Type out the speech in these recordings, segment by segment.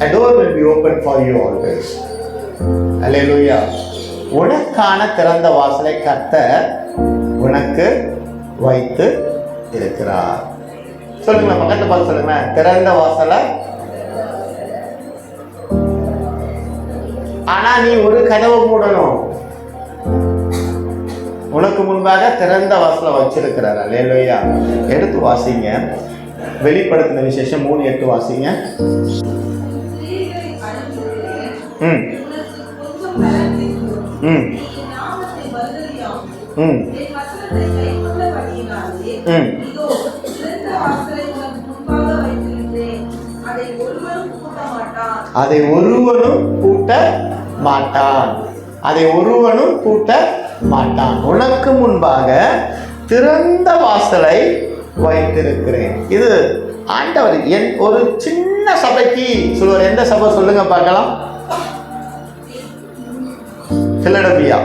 A door will be open for you always. Hallelujah. உனக்கான திறந்த வாசலை கர்த்தர் உனக்கு வைத்து இருக்கிறார். சொல்லுங்க, பக்கத்துல பார்த்து சொல்லுங்க, திறந்த வாசலை. ஆனா நீ ஒரு கதவை மூடணும். உனக்கு முன்பாக திறந்த வாசலை வச்சிருக்கிறார். அல்லேலூயா. எடுத்து வாசிங்க, வெளிப்படுத்தின விசேஷம் 3:8 வாசிங்க. ம் ம் ம் ம் அதை ஒருவனும் பூட்ட மாட்டான். அதை ஒருவனும் பூட்ட மாட்டான். உனக்கு முன்பாக திறந்த வாசலை வைத்திருக்கிறேன். இது ஆண்டவர் ஒரு சின்ன சபைக்கு சொல்லுவார். எந்த சபை சொல்லுங்க பார்க்கலாம்? பிலடெல்பியா.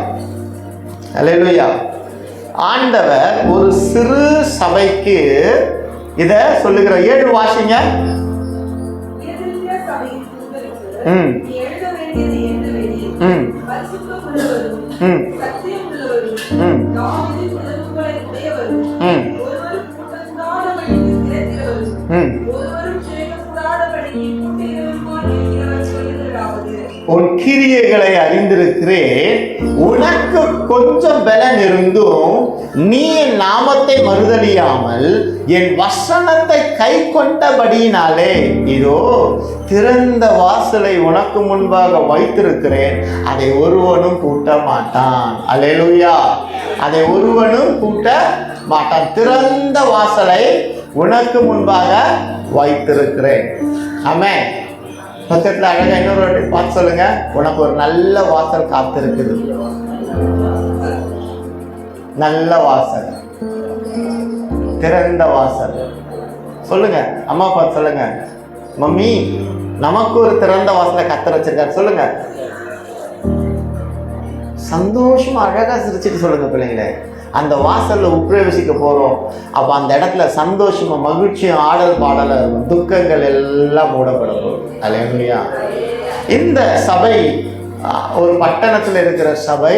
அல்லேலூயா. ஆண்டவர் ஒரு சிறு சபைக்கு இத சொல்லுகிற. 7 வாசிங்க. ம் ம் ம் உன் கிரியைகளை அறிந்திருக்கிறேன். உனக்கு கொஞ்சம் பலன் இருந்தும் நீ என் நாமத்தை மறுதலியாமல் என் வசனத்தை கை கொண்டபடியினாலே இதோ திறந்த வாசலை உனக்கு முன்பாக வைத்திருக்கிறேன். அதை ஒருவனும் பூட்ட மாட்டான். அல்லேலூயா. அதை ஒருவனும் பூட்ட மாட்டான். திறந்த வாசலை உனக்கு முன்பாக வைத்திருக்கிறேன். ஆமென். பக்கத்தில் அழகா இன்னொரு பார்த்து சொல்லுங்க, உனக்கு ஒரு நல்ல வாசல் காத்திருக்குது. நல்ல வாசல், திறந்த வாசல். சொல்லுங்க, அம்மா பார்த்து சொல்லுங்க, மம்மி நமக்கு ஒரு திறந்த வாசலை கத்தர் வச்சிருக்காரு. சொல்லுங்க, சந்தோஷமா அழகா சிரிச்சுட்டு சொல்லுங்க பிள்ளைங்களே. அந்த வாசல்ல உட்பிரவேசிக்க போறோம். அப்ப அந்த இடத்துல சந்தோஷமா மகிழ்ச்சியும் ஆடல் பாடல இருக்கும். துக்கங்கள் எல்லாம் மூடப்பட போகும். அல்லேலூயா. இந்த சபை ஒரு பட்டணத்துல இருக்கிற சபை,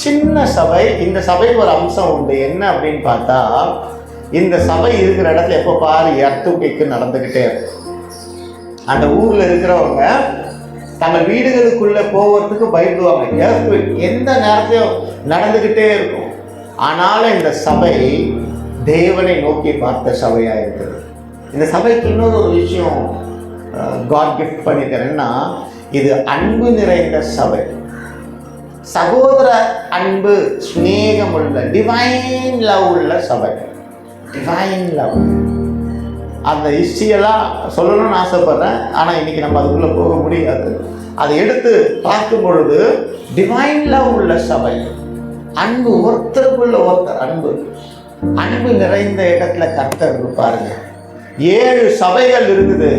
சின்ன சபை. இந்த சபைக்கு ஒரு அம்சம் உண்டு. என்ன அப்படின்னு பார்த்தா, இந்த சபை இருக்கிற இடத்துல எப்போ பாரு எர்த்துக்கு நடந்துகிட்டே இருக்கும். அந்த ஊர்ல இருக்கிறவங்க தங்கள் வீடுகளுக்குள்ள போவதுக்கு பயப்படுவாங்க. எந்த நேரத்தையும் நடந்துகிட்டே இருக்கும். ஆனாலும் இந்த சபை தேவனை நோக்கி பார்த்த சபையா இருக்கிறது. இந்த சபைக்கு இன்னொரு ஒரு விஷயம் காட் கிஃப்ட் பண்ணிக்கிறேன்னா, இது அன்பு நிறைந்த சபை. சகோதர அன்பு, ஸ்நேகம் உள்ள, டிவைன் லவ் உள்ள சபை. Divine love. அந்த ஹிஸ்டரியெல்லாம் சொல்லணும்னு ஆசைப்படுறேன். ஆனால் இன்னைக்கு நம்ம அதுக்குள்ளே போக முடியாது. அதை எடுத்து பார்க்கும் பொழுது டிவைன் லவ் உள்ள சபை. அன்பு, ஒருத்தருக்குள்ள ஒருத்தர் அன்பு. அன்பு நிறைந்த இடத்துல கர்த்தர் இருப்பாருங்க. 7 சபைகள் இருக்குது.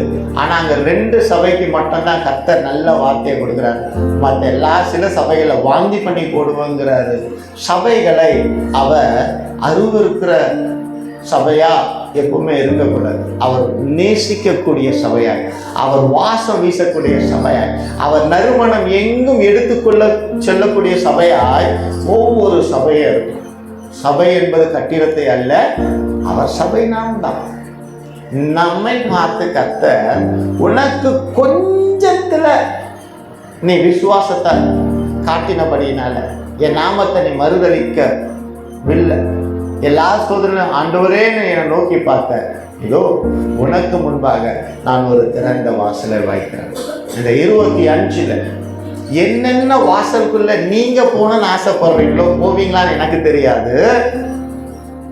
ஆனா அங்க 2 சபைக்கு மட்டும்தான் கர்த்தர் நல்ல வார்த்தையை கொடுக்குறாரு. மற்ற எல்லா சில சபைகளை வாந்தி பண்ணி போடுவோங்கிறாரு. சபைகளை அவர் அருவருக்கிற சபையா எப்பவுமே இருக்கக்கூடாது. அவர் நேசிக்கக்கூடிய சபையாய், அவர் வாசம் வீசக்கூடிய சபையாய், அவர் நறுமணம் எங்கும் எடுத்துக்கொள்ள செல்லக்கூடிய சபையாய் ஒவ்வொரு சபையும் இருக்கும். சபை என்பது கட்டிடத்தை அல்ல, அவர் சபை நாம் தான். நம்மை பார்த்து கர்த்தர், உனக்கு கொஞ்சத்துல நீ விசுவாசத்தை காட்டினபடினால என் நாமத்தை நீ மறுதலிக்கவில்லை. எல்லா சோதனையும் ஆண்டவரேன்னு என்னை நோக்கி பார்த்த, இதோ உனக்கு முன்பாக நான் ஒரு திறந்த வாசலை வைக்கிறேன். இந்த 25ல் என்னென்ன வாசலுக்குள்ள நீங்க போகணும்னு ஆசைப்படுறீங்களோ போவீங்களான்னு எனக்கு தெரியாது.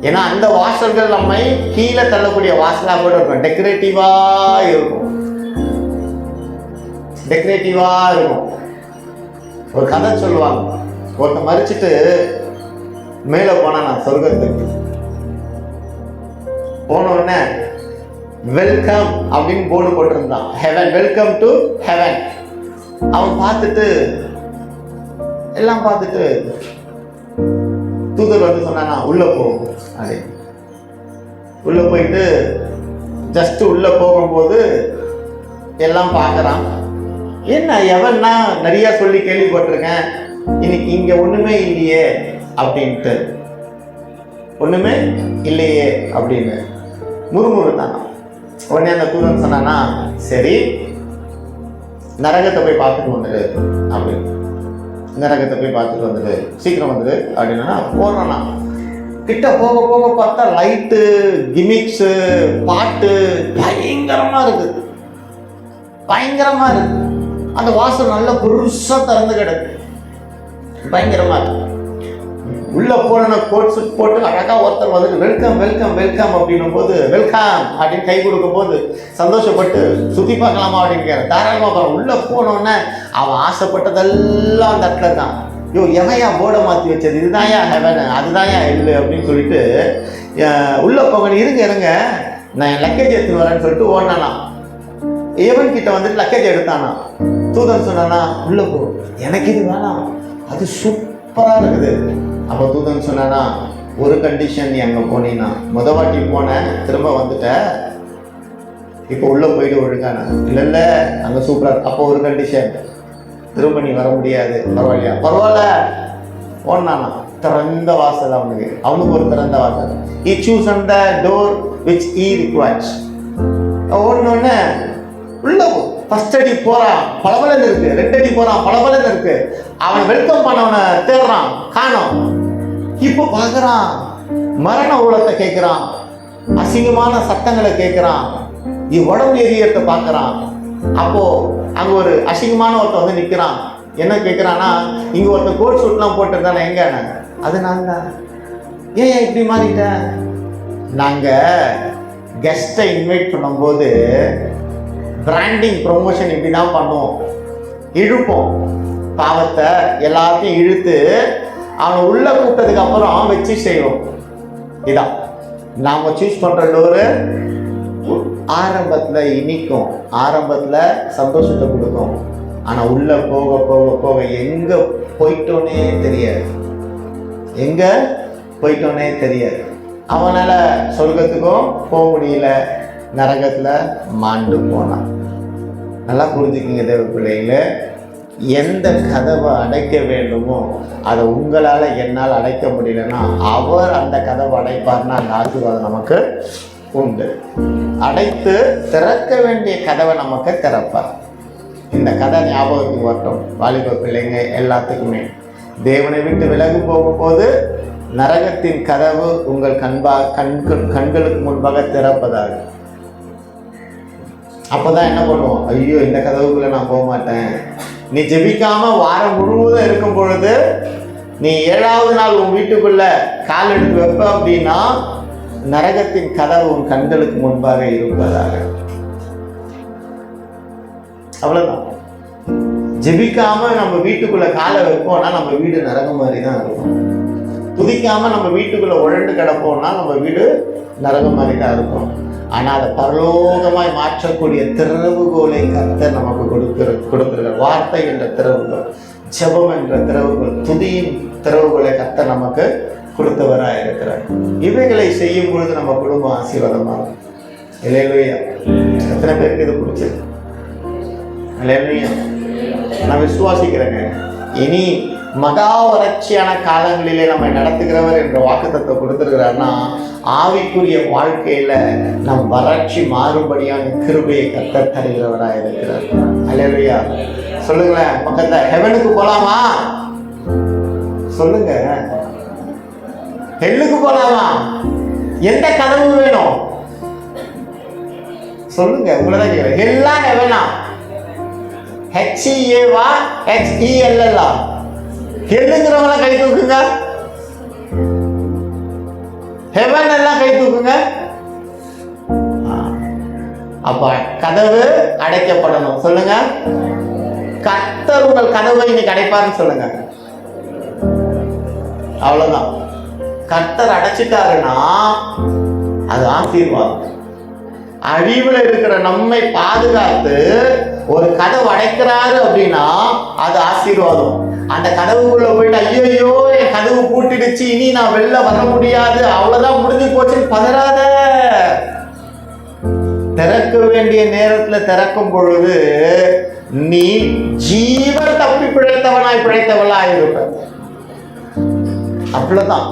ஏன்னா அந்த வாசல்கள் நம்மை கீழே தள்ளக்கூடிய வாசலா கூட இருக்கும். டெக்கரேட்டிவா இருக்கும். டெக்கரேட்டிவா இருக்கும். ஒரு கதை சொல்லுவாங்க. ஒருத்த மறிச்சுட்டு மேல போனா, நான் சொர்க்கத்துக்கு போன உடனே வெல்கம் அப்படின்னு போர்டு போட்டிருந்தான். Heaven, welcome to heaven. அவன் பார்த்துட்டு எல்லாம் பார்த்துட்டு தூதர் வந்து சொன்னா, உள்ள போகும் அப்படின்னு. உள்ள போயிட்டு ஜஸ்ட் உள்ள போகும்போது எல்லாம் பார்க்குறான். என்ன எவன்னா நிறைய சொல்லி கேள்விப்பட்டிருக்கேன், இன்னைக்கு இங்க ஒண்ணுமே இல்லையே அப்படின்ட்டு, ஒண்ணுமே இல்லையே அப்படின்னு முறுமுறு தானா. உடனே அந்த தூதன் சொன்னானா, சரி நரகத்தை போய் பார்த்துட்டு வந்துடு அப்படின்னு. நரகத்தை போய் பார்த்துட்டு வந்துடு, சீக்கிரம் வந்துடு அப்படின்னா போறானா. கிட்ட போக போக பார்த்தா லைட்டு, கிமிக்ஸு, பாட்டு பயங்கரமா இருக்கு, பயங்கரமா இருக்கு. அந்த வாசல் நல்ல புருஷா திறந்து கிடக்கு, பயங்கரமா இருக்கு. உள்ள போன கோட் சூட் போட்டு அழகா ஒருத்தர் வந்துட்டு வெல்கம் வெல்கம் வெல்கம் அப்படின்னும் போது, வெல்கம் அப்படின்னு கை கொடுக்கும் போது சந்தோஷப்பட்டு சுத்தி பார்க்கலாமா அப்படின்னு தாராளமா. உள்ள போனோன்னே அவன் ஆசைப்பட்டதெல்லாம் அந்த இடத்துல தான். யோ எவையா போர்டை மாற்றி வச்சது, இதுதான்யா ஹெவன், அதுதான்யா இல்லை அப்படின்னு சொல்லிட்டு உள்ள போங்க, இருங்க இருங்க நான் என் லக்கேஜ் எடுத்துன்னு வரேன்னு சொல்லிட்டு ஓடனானா. ஏவன் கிட்ட வந்துட்டு லக்கேஜ் எடுத்தானா. தூதன் சொன்னானா, உள்ள போ, எனக்கு இது வேணாம், அது சூப்பரா இருக்குது. அப்போ தூதன் சொன்னானா, ஒரு கண்டிஷன், நீ அங்கே போனீங்கன்னா வாட்டி போனேன் திரும்ப வந்துட்ட, இப்போ உள்ள போயிட்டு ஒழுங்கானா. இல்லை இல்லை அங்கே சூப்பரா. அப்போ ஒரு கண்டிஷன், திரும்ப நீ வர முடியாது. பரவாயில்லையா? பரவாயில்ல. ஓடனானா. திறந்த வாசல் அவனுக்கு ஒரு திறந்த வாசல். he chosen the door which he requires. ஓடனோடனே உள்ள ஃபர்ஸ்ட் அடி போறான், பளபளன்னு இருக்கு. 2 அடி போறான், பளபளன்னு இருக்கு. அவனை வெல்கம் பண்ணவனை தேடுறான், காணோம். இப்போ பார்க்கறான், மரண ஊழத்தை கேட்கிறான், அசிங்கமான சத்தங்களை கேட்கிறான், உடம்பு எரியத்தை பார்க்கறான். அப்போ அங்க ஒரு அசிங்கமான ஒருத்தன் வந்து நிக்கிறான். என்ன கேட்கிறான்னா, இங்க ஒருத்தன் கோட் சூட்லாம் போட்டிருந்தானே, எங்க? அது நான் தான். ஏன் இப்படி மாறிட்டேன்? நாங்க கெஸ்ட்டை இன்வைட் பண்ணும்போது பிராண்டிங் ப்ரொமோஷன் இப்படி தான் பண்ணுவோம். இழுப்போம், பாவத்தை எல்லாத்தையும் இழுத்து அவனை உள்ள கூப்பிட்டதுக்கு அப்புறம் வச்சு செய்வோம். இதான் நாம சூஸ் பண்ற டோரு. ஆரம்பத்துல இனிக்கும், ஆரம்பத்துல சந்தோஷத்தை கொடுக்கும். ஆனா உள்ள போக போக போக எங்க போயிட்டோன்னே தெரியாது, எங்க போயிட்டோன்னே தெரியாது. அவனால சொர்க்கத்துக்கும் போக முடியல, நரகத்துல மாண்டு போனான். நல்லா புரிஞ்சுக்கிங்க தேவ பிள்ளைங்களே, எந்த கதவை அடைக்க வேண்டுமோ அதை உங்களால் என்னால் அடைக்க முடியலன்னா அவர் அந்த கதவை அடைப்பார்னா அந்த ஆசீர்வாதம் நமக்கு உண்டு. அடைத்து திறக்க வேண்டிய கதவை நமக்கு திறப்பார். இந்த கதை ஞாபகத்துக்கு வரட்டும் வாலிப பிள்ளைங்க எல்லாத்துக்குமே. தேவனை விட்டு விலகு போகும்போது நரகத்தின் கதவு உங்கள் கண்களுக்கு முன்பாக திறப்பதாக. அப்போதான் என்ன பண்ணுவோம், ஐயோ இந்த கதவுக்குள்ள நான் போக மாட்டேன். நீ ஜெபிக்காம வாரம் முழுவதும் இருக்கும் பொழுது நீ 7வது நாள் உன் வீட்டுக்குள்ள கால் எடுத்து வைப்ப அப்படின்னா நரகத்தின் கதவு உன் கண்களுக்கு முன்பாக இருப்பதாக. அவ்வளவுதான். ஜெபிக்காம நம்ம வீட்டுக்குள்ள காலை வைப்போம்னா நம்ம வீடு நரகம் மாதிரி தான் இருக்கும். துதிக்காம நம்ம வீட்டுக்குள்ள உழண்டு கிடப்போம்னா நம்ம வீடு நரகம் மாதிரி தான் இருக்கும். ஆனா அதை பரலோகமாய் மாற்றக்கூடிய திறவுகோலை கர்த்தர் நமக்கு கொடுக்கிறார். வார்த்தை என்ற திறவுகோல், ஜெபம் என்ற திறவுகோல், துதியின் திறவுகோலை கர்த்தர் நமக்கு கொடுத்தவராக இருக்கிறார். இவைகளை செய்யும் பொழுது நம்ம குடும்பம் ஆசீர்வாதமாகும். இல்லையா? எத்தனை பேருக்கு இது பிடிச்சது? இல்லையா? நான் விசுவாசிக்கிறேங்க. இனி மகா வறட்சியான காலங்களிலே நம்ம நடத்துகிறவர் என்ற வாக்குத்தத்தை கொடுத்திருக்கிறார்னா ஆவிக்குரிய வாழ்க்கையில நம் வறட்சி மாறுபடியான கிருபையை கர்த்தர் தருகிறவராக இருக்கிறார். அல்லேலூயா. சொல்லுங்களேன், பக்கத்துல ஹெவனுக்கு போலாமா? சொல்லுங்க, ஹெல்லுக்கு போலாமா? எந்த கதவு வேணும் சொல்லுங்க. உங்களதான் கேட்கிறேன். ஹெல்லா ஹெவனா? HEAவா HELLா? ஹெல்லுங்கிறவங்கள கை தூக்குங்க. ஹெவன் எல்லாம் கை தூக்குங்க. அப்ப கதவு அடைக்கப்படணும். சொல்லுங்க, கர்த்தர் உங்கள் கதவை இன்னைக்கு அடைப்பாருன்னு சொல்லுங்க. அவ்வளவுதான். கர்த்தர் அடைச்சிட்டாருன்னா அது ஆசீர்வாதம். அழிவுல இருக்கிற நம்மை பாதுகாத்து ஒரு கதவு அடைக்கிறாரு அப்படின்னா அது ஆசீர்வாதம். அந்த கதவுக்குள்ள போயிட்டு ஐயோ என் கதவு பூட்டிடுச்சு, இனி நான் வெளில வர முடியாது, அவ்வளவுதான் முடிஞ்சு போச்சுன்னு பதறாத. திறக்க வேண்டிய நேரத்துல திறக்கும் பொழுது நீ ஜீவன் தப்பி பிழைத்தவனாய் பிழைத்தவளாய் இருப்ப. அவ்வளவுதான்.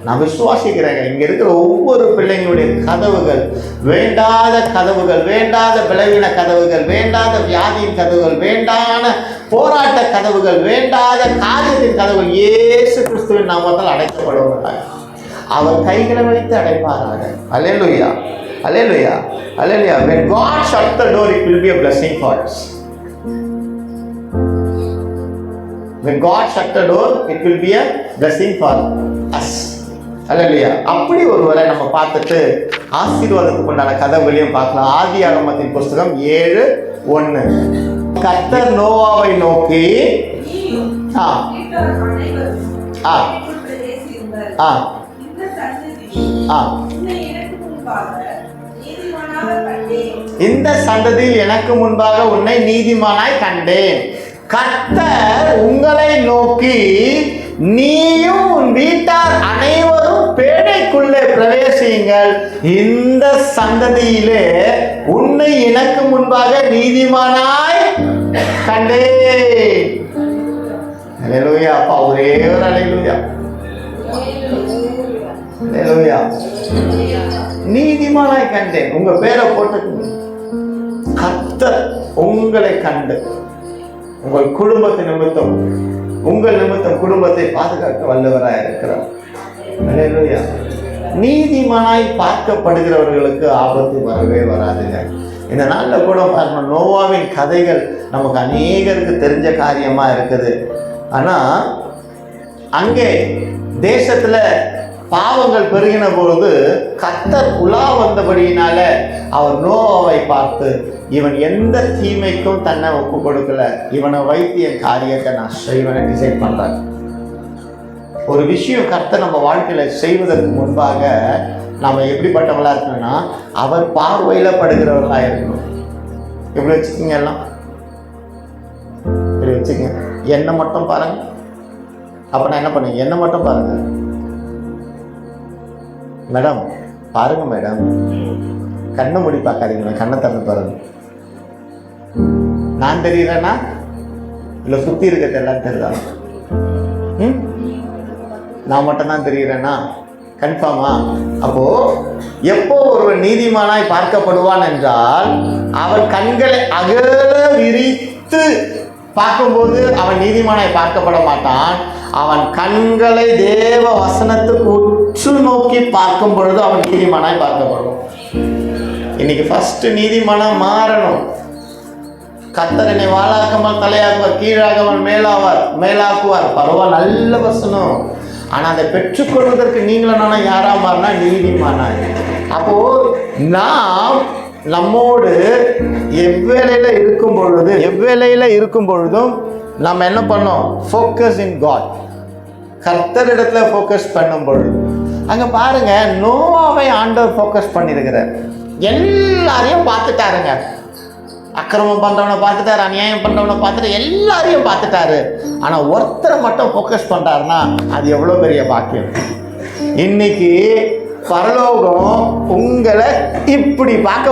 நான் விசுவாசிக்கிறேங்க, இங்க இருக்கிற ஒவ்வொரு பிள்ளைங்களுடைய கதவுகள், வேண்டாத கதவுகள், வேண்டாத பலவீன கதவுகள், வேண்டாத வியாதியின் கதவுகள், வேண்டான போராட்ட கதவுகள், வேண்டாத காரியத்தின் கதவுகள் இயேசு கிறிஸ்துவின் நாமத்தால் அடைக்கப்படுவதாக. அவர் கைகளை வைத்து அடைப்பாராக. அல்லேலூயா, அல்லேலூயா, அல்லேலூயா. When God shut the door, it will be a blessing for us. When God shut the door, it will be a blessing for us. அல்லேலூயா. அப்படி ஒருவரை நம்ம பார்த்துட்டு ஆசீர்வாதத்துக்கு உண்டான கதவுகளையும் பார்க்கலாம். ஆதியாகமத்தின் புஸ்தகம் 7:1. கர்த்தர் நோவாவை நோக்கி இந்த சந்ததியில் எனக்கு முன்பாக உன்னை நீதிமானாய் கண்டேன். கர்த்தர் உங்களை நோக்கி நீயும் உன் வீட்டார் அனைவரும் பேழைக்குள்ளே பிரவேசியுங்கள், இந்த சந்ததியிலே உன்னை எனக்கு முன்பாக நீதிமானாய் கண்டேன். அல்லேலூயா. அப்பா ஒரே ஒரு அல்லேலூயா, அல்லேலூயா. நீதிமானாய் கண்டேன். உங்க பேரை போட்டு கர்த்தர் உங்களை கண்டு உங்கள் குடும்பத்தை நிமித்தம், உங்கள் நிமித்தம் குடும்பத்தை பாதுகாக்க வல்லவராய் இருக்கிறார். அல்லேலூயா. நீதிமானாய் பார்க்கப்படுகிறவர்களுக்கு ஆபத்து வரவே வராதுங்க. இந்த நாளில் கூட பாருங்க, நோவாவின் கதைகள் நமக்கு அநேகருக்கு தெரிஞ்ச காரியமா இருக்குது. ஆனா அங்கே தேசத்துல பாவங்கள் பெருகின பொழுது கர்த்தர் உலா வந்தபடியினால அவர் நோவாவை பார்த்து, இவன் எந்த தீமைக்கும் தன்னை ஒப்பு கொடுக்கல, இவனை வைத்து என் காரியத்தை நான் செய்வனை டிசைட் பண்றார். ஒரு விஷயம் கர்த்தர் நம்ம வாழ்க்கையில செய்வதற்கு முன்பாக நாம எப்படிப்பட்டவங்களா இருக்கணும்னா, அவர் பார்வையில படுகிறவர்களா இருக்கணும். எப்படி வச்சுக்கீங்க, எல்லாம் இப்படி வச்சுக்கங்க. என்ன மட்டும் பாருங்க. அப்ப நான் என்ன பண்ணுங்க, என்ன மட்டும் பாருங்க. மேடம் பாருங்க, மேடம் கண்ணை மூடி பார்க்காதீங்க, கண்ணை திறந்து பாருங்க. நான் தெரியுறேன்னா இல்ல சுத்தி இருக்கிறது எல்லாம் தெரியுதா? நான் மட்டும் தான் தெரியுறேன்னா கன்ஃபார்மா? அப்போ எப்போ ஒருவன் நீதிமானாய் பார்க்கப்படுவான் என்றால், அவன் கண்களை அகல விரித்து பார்க்கும்போது அவன் நீதிமானாய் பார்க்கப்பட மாட்டான். அவன் கண்களை தேவ வசனத்துக்கு உற்று நோக்கி பார்க்கும் பொழுது அவன் நீதிமானாய் பார்க்கப்படும். இன்னைக்கு ஃபர்ஸ்ட் நீதிமானம் மாறணும். கர்த்தர் என்னை வாளாக்காமல் தலையாக்குவார், கீழாகாமல் மேலாக்குவார். பரவாயில்ல, நல்ல வசனம். ஆனா அதை பெற்றுக்கொள்வதற்கு நீங்களும் நானும் யாரா மாறினா நீதிமானாய். அப்போ நாம் நம்மோடு எவ்வேளையில இருக்கும் பொழுதும் நம்ம என்ன பண்ணோம்? Focus in God. கர்த்தர் இடத்துல ஃபோக்கஸ் பண்ணும் பொழுது அங்க பாருங்க, நோவாவை ஆண்டவர் ஃபோக்கஸ் பண்ணிருக்கிறார். எல்லாரையும் பார்த்துட்டாருங்க. அக்கிரமம் பண்றவனை பார்த்துட்டாரு, அநியாயம் பண்றவனை பார்த்துட்டு எல்லாரையும் பார்த்துட்டாரு. ஆனா ஒருத்தரை மட்டும் ஃபோக்கஸ் பண்றாருன்னா அது எவ்வளவு பெரிய பாக்கியம். இன்னைக்கு பரலோகம் உங்களை இப்படி பார்க்க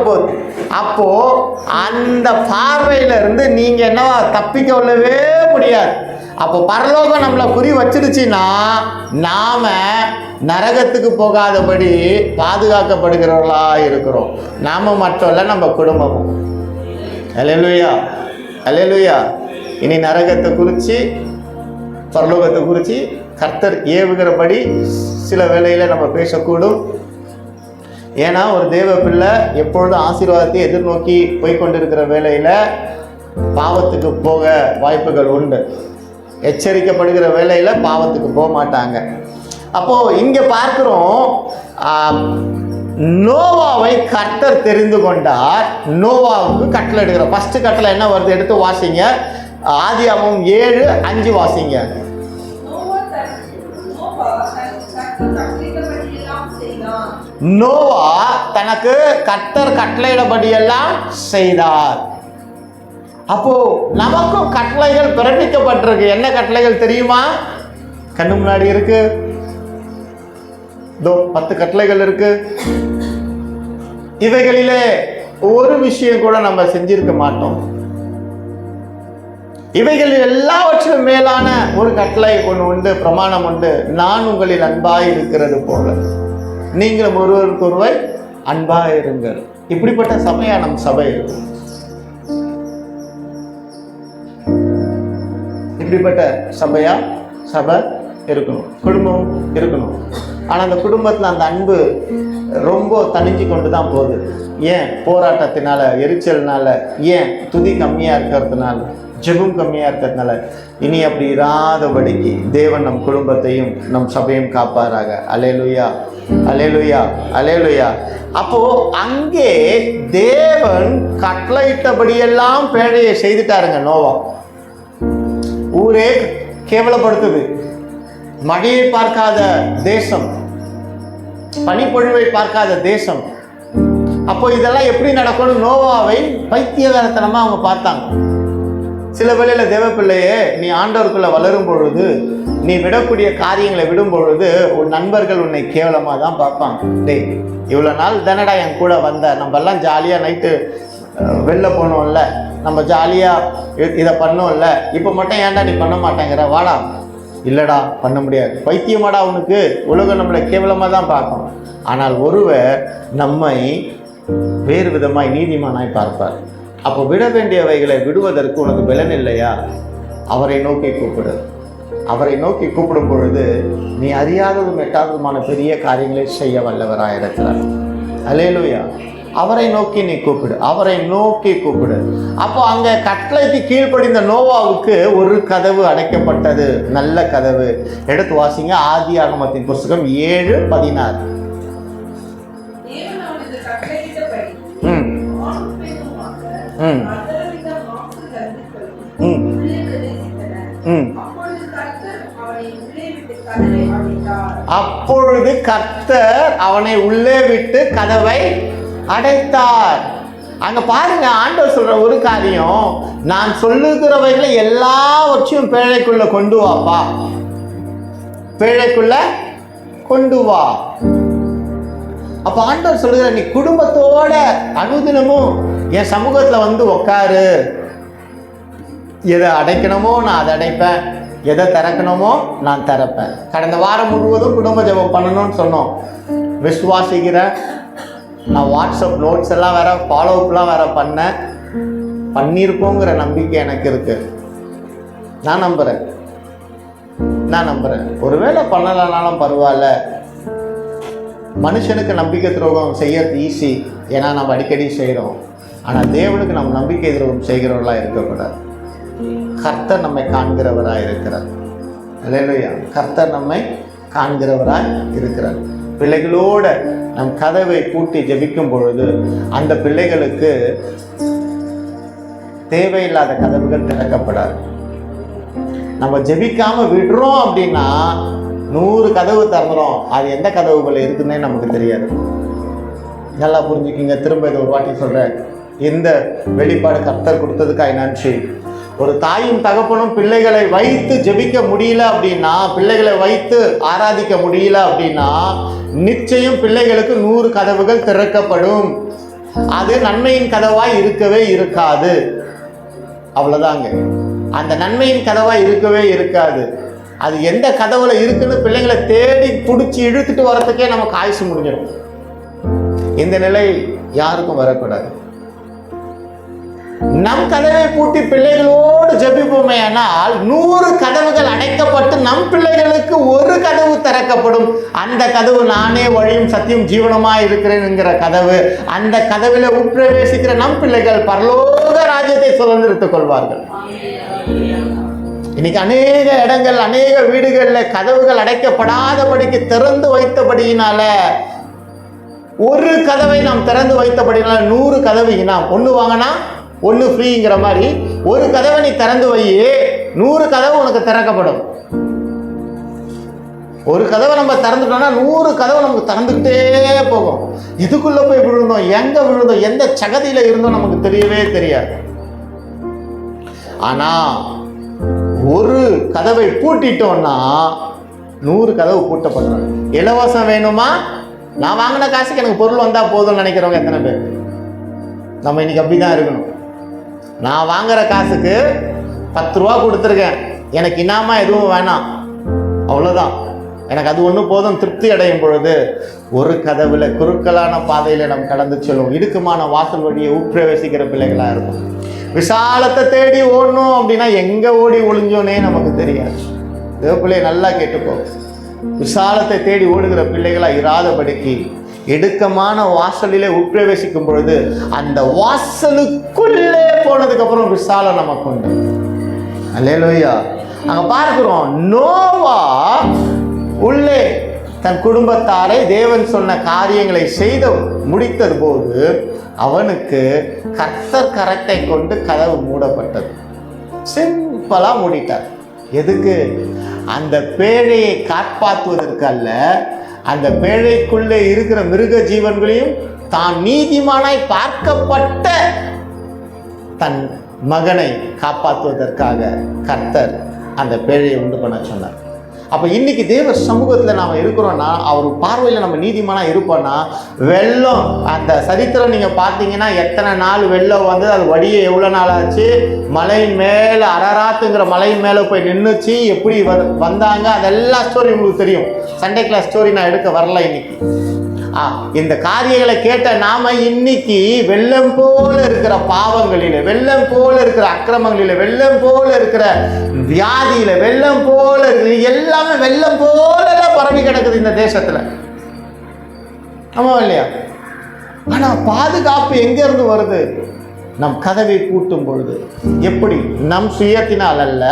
போகுது. அப்போ அந்த பார்வையில இருந்து நீங்க என்னவா தப்பிக்க கொள்ளவே முடியாது. அப்போ பரலோகம் நம்மளை குறி வச்சிருச்சுன்னா நாம நரகத்துக்கு போகாதபடி பாதுகாக்கப்படுகிறவர்களா இருக்கிறோம். நாம மட்டும் இல்லை, நம்ம குடும்பமும். அல்லேலூயா, அல்லேலூயா. இனி நரகத்தை குறித்து பரலோகத்தை குறித்து கர்த்தர் ஏவுகிறபடி சில வேளையில் நம்ம பேசக்கூடும். ஏன்னா ஒரு தேவ பிள்ளை எப்பொழுதும் ஆசீர்வாதத்தை எதிர்நோக்கி போய்கொண்டிருக்கிற வேளையில் பாவத்துக்கு போக வாய்ப்புகள் உண்டு. எச்சரிக்கப்படுகிற வேளையில் பாவத்துக்கு போக மாட்டாங்க. அப்போது இங்கே பார்க்குறோம், நோவாவை கர்த்தர் தெரிந்து கொண்டார். நோவாவுக்கு கட்டளை எடுக்கிற ஃபர்ஸ்ட் கட்டளை என்ன வருது? எடுத்து வாசிங்க. ஆதியாகமம் 7:5 வாசிங்க. நோவா தனக்கு கர்த்தர் கட்டளையிடபடியெல்லாம் செய்தார். அப்போ நமக்கும் கட்டளைகள் பிறப்பிக்கப்பட்டிருக்கு. என்ன கட்டளைகள் தெரியுமா? கண்ணு முன்னாடி இருக்கு. இதோ 10 கட்டளைகள் இருக்கு. இவைகளிலே ஒரு விஷயம் கூட நம்ம செஞ்சிருக்க மாட்டோம். இவைகள் எல்லாவற்றிலும் மேலான ஒரு கட்டளை ஒன்று உண்டு, பிரமாணம் உண்டு. நான் உங்களில் அன்பாய் இருக்கிறது போல நீங்களும் ஒருவருக்கு ஒருவர் அன்பாக இருங்கள். இப்படிப்பட்ட சபையா நம் சபை இருக்கும். இப்படிப்பட்ட சபையா சபை இருக்கணும், குடும்பம் இருக்கணும். ஆனால் அந்த குடும்பத்தில் அந்த அன்பு ரொம்ப தணிஞ்சு கொண்டு தான் போகுது. ஏன்? போராட்டத்தினால, எரிச்சல்னால, ஏன் துதி கம்மியாக இருக்கிறதுனால, ஜெபம் கம்மியாக இருக்கிறதுனால. இனி அப்படி இராதபடிக்கு தேவன் நம் குடும்பத்தையும் நம் சபையும் காப்பாராக. அல்லேலூயா, அல்லேலூயா, அல்லேலூயா. அப்போ அங்கே தேவன் கட்டளையிட்டபடியெல்லாம் பேழையை செய்துட்டாருங்க நோவா. ஊரே கேவலப்படுத்துது. மழையை பார்க்காத தேசம், பனிப்பொழிவை பார்க்காத தேசம். அப்போ இதெல்லாம் எப்படி நடக்கும்னு நோவாவை பைத்தியகாரத்தனமா அவங்க பார்த்தாங்க. சில வேளையில தேவப்பிள்ளையே, நீ ஆண்டவருக்குள்ள வளரும் பொழுது, நீ விடக்கூடிய காரியங்களை விடும் பொழுது உன் நண்பர்கள் உன்னை கேவலமா தான் பார்ப்பாங்க. டேய், இவ்வளோ நாள் தானடா என் கூட வந்த, நம்ம எல்லாம் ஜாலியாக நைட்டு வெளில போனோம்ல, நம்ம ஜாலியாக இதை பண்ணோம்ல, இப்போ மட்டும் ஏன்டா நீ பண்ண மாட்டேங்கிற, வாடா. இல்லைடா, பண்ண முடியாது. பைத்தியமாடா உனக்கு, உலகம் நம்மளை கேவலமாக தான் பார்க்கும். ஆனால் ஒருவர் நம்மை வேறு விதமாய் நீதிமானாய் பார்ப்பார். அப்போ விட வேண்டியவைகளை விடுவதற்கு உனக்கு பலன் இல்லையா? அவரை நோக்கி கூப்பிடு. அவரை நோக்கி கூப்பிடும் பொழுது நீ அறியாததும் எட்டாததுமான பெரிய காரியங்களை செய்ய வல்லவராக இருக்கிறார். அல்லேலூயா. அவரை நோக்கி நீ கூப்பிடு, அவரை நோக்கி கூப்பிடு. அப்போ அங்க கட்டளைக்கு கீழ்ப்படிந்த நோவாவுக்கு ஒரு கதவு அடைக்கப்பட்டது, நல்ல கதவு. எடுத்து வாசிங்க, ஆதியாகமத்தின் புஸ்தகம் 7:16. அப்பொழுது கர்த்தர் அவனை உள்ளே விட்டு கதவை அடைத்தார். அங்க பாருங்க, ஆண்டவர் சொல்ற ஒரு காரியம், நான் சொல்லுகிறவைகளை எல்லாவற்றையும் பேழைக்குள்ள கொண்டு வாப்பா, பேழைக்குள்ள கொண்டு வா. அப்ப ஆண்டவர் சொல்லுகிற, நீ குடும்பத்தோட அனுதினமும் என் சமூகத்துல வந்து உட்காரு. எதை அடைக்கணுமோ நான் அதை அடைப்பேன், எதை திறக்கணுமோ நான் திறப்பேன். கடந்த வாரம் முழுவதும் குடும்ப ஜெபம் பண்ணணும்னு சொன்னோம். விசுவாசிக்கிறேன். நான் வாட்ஸ்அப் நோட்ஸ் எல்லாம் வேற, ஃபாலோஅப்லாம் வேற பண்ணியிருப்போங்கிற நம்பிக்கை எனக்கு இருக்கு. நான் நம்புறேன். ஒருவேளை பண்ணலனாலும் பரவாயில்ல. மனுஷனுக்கு நம்பிக்கை துரோகம் செய்யறது ஈஸி, ஏன்னா நம்ம அடிக்கடி செய்கிறோம். ஆனால் தேவனுக்கு நம்ம நம்பிக்கை துரோகம் செய்கிறவர்களாக இருக்கக்கூடாது. கர்த்தர் நம்மை காண்கிறவராக இருக்கிறார். அல்லேலூயா. கர்த்தர் நம்மை காண்கிறவராக இருக்கிறார். பிள்ளைகளோட நம் கதவை பூட்டி ஜெபிக்கும் பொழுது அந்த பிள்ளைகளுக்கு தேவையில்லாத கதவுகள் திறக்கப்படாது. நம்ம ஜெபிக்காம விடுறோம் அப்படின்னா 100 கதவு திறந்துடும், அது எந்த கதவுகள் இருக்குன்னே நமக்கு தெரியாது. நல்லா புரிஞ்சுக்கிங்க. திரும்ப இதை ஒரு வாட்டி சொல்றேன். இந்த வெளிப்பாடு கர்த்தர் கொடுத்ததுக்காக நன்றி. ஒரு தாயும் தகப்பனும் பிள்ளைகளை வைத்து ஜெபிக்க முடியல அப்படின்னா, பிள்ளைகளை வைத்து ஆராதிக்க முடியல அப்படின்னா, நிச்சயம் பிள்ளைகளுக்கு 100 கதவுகள் திறக்கப்படும். அது நன்மையின் கதவாய் இருக்கவே இருக்காது. அவ்வளவுதாங்க. அந்த நன்மையின் கதவாய் இருக்கவே இருக்காது. அது எந்த கதவுல இருக்குன்னு பிள்ளைங்களை தேடி பிடிச்சி இழுத்துட்டு வரத்துக்கே நமக்கு ஆயுசு முடிஞ்சிடும். இந்த நிலை யாருக்கும் வரக்கூடாது. நம் கதவை பூட்டி பிள்ளைகளோடு ஜெபிப்போமே ஆனால் 100 கதவுகள் அடைக்கப்பட்டு நம் பிள்ளைகளுக்கு ஒரு கதவு திறக்கப்படும். அந்த கதவு நானே வழியும் சத்தியம் ஜீவனமாய் இருக்கிறேன் என்கிற கதவு. அந்த கதவில உட்பிரவேசிக்கிற நம் பிள்ளைகள் பரலோக ராஜ்யத்தை சுதந்திரித்துக் கொள்வார்கள். இன்னைக்கு அநேக இடங்கள், அநேக வீடுகளில் கதவுகள் அடைக்கப்படாதபடிக்கு திறந்து வைத்தபடியினால, ஒரு கதவை நாம் திறந்து வைத்தபடினால 100 கதவு இனாம். 1 வாங்கினா 1 ஃப்ரீங்கிற மாதிரி ஒரு கதவை நீ திறந்து வையே, 100 கதவு உனக்கு திறக்கப்படும். ஒரு கதவை நம்ம திறந்துட்டோம்னா 100 கதவு நமக்கு திறந்துக்கிட்டே போகும். எதுக்குள்ள போய் விழுந்தோம், எங்க விழுந்தோம், எந்த சகதியில இருந்தோம் நமக்கு தெரியவே தெரியாது. ஆனா ஒரு கதவை பூட்டிட்டோம்னா 100 கதவு பூட்டப்படுறாங்க. இலவசம் வேணுமா, நான் வாங்கின காசுக்கு எனக்கு பொருள் வந்தால் போதும்னு நினைக்கிறவங்க எத்தனை பேர்? நம்ம இன்னைக்கு அப்படி தான் இருக்கணும். நான் வாங்குற காசுக்கு 10 ரூபா கொடுத்துருக்கேன், எனக்கு இனாமா எதுவும் வேணாம், அவ்வளோதான், எனக்கு அது ஒன்று போதும், திருப்தி அடையும் பொழுது ஒரு கதவுல குறுக்கலான பாதையில் நம்ம கடந்து செல்லும். இடுக்கமான வாசல் வழியை உட்பிரவேசிக்கிற பிள்ளைகளாக இருக்கும். விசாலத்தை தேடி ஓடணும் அப்படின்னா எங்கே ஓடி ஒளிஞ்சோன்னே நமக்கு தெரியாது. தேவப்பிள்ளையை நல்லா கேட்டுப்போ. விசாலத்தை தேடி ஓடுகிற பிள்ளைகளாக இராதபடிக்கு இடுக்கமான வாசலிலே உட்பிரவேசிக்கும் பொழுது அந்த வாசலுக்குள்ளே போனதுக்கப்புறம் விசாலம் நமக்கு உண்டு. அல்லேலூயா. அங்கே பார்க்கிறோம், நோவா உள்ளே தன் குடும்பத்தாரை தேவன் சொன்ன காரியங்களை செய்து முடித்தது போது அவனுக்கு கர்த்தர் கரத்தை கொண்டு கதவு மூடப்பட்டது. சிம்பிளா மூடிட்டார். எதுக்கு? அந்த பேழையை காப்பாற்றுவதற்கு அல்ல, அந்த பேழைக்குள்ளே இருக்கிற மிருக ஜீவன்களையும் தான் நீதிமானாய் பார்க்கப்பட்ட தன் மகனை காப்பாற்றுவதற்காக கர்த்தர் அந்த பேழையை உண்டு பண்ண சொன்னார். அப்போ இன்னைக்கு தேவ சமூகத்தில் நாம் இருக்கிறோன்னா, அவர் பார்வையில் நம்ம நீதிமானாக இருப்போம்னா, வெள்ளம் அந்த சரித்திரம் நீங்கள் பார்த்தீங்கன்னா எத்தனை நாள் வெள்ளம் வந்து அது வடிய எவ்வளோ நாள் ஆச்சு, மலையின் மேலே அரராத்துங்கிற மலையின் மேலே போய் நின்றுச்சு, எப்படி வந்தாங்க, அதெல்லாம் ஸ்டோரி உங்களுக்கு தெரியும். சண்டே கிளாஸ் ஸ்டோரி நான் எடுக்க வரல இன்னைக்கு. இந்த காரியங்களை கேட்ட நாம இன்னைக்கு வெள்ளம் போல இருக்கிற பாவங்களில, வெள்ளம் போல இருக்கிற அக்கிரமங்களில, வெள்ளம் போல இருக்கிற வியாதியில, வெள்ளம் போல இருக்கிற எல்லாமே வெள்ளம் போல பரவி கிடக்குது இந்த தேசத்துல. ஆமா இல்லையா? ஆனா பாதுகாப்பு எங்க இருந்து வருது? நம் கதவை பூட்டும் பொழுது. எப்படி? நம் சுயத்தினால் அல்ல,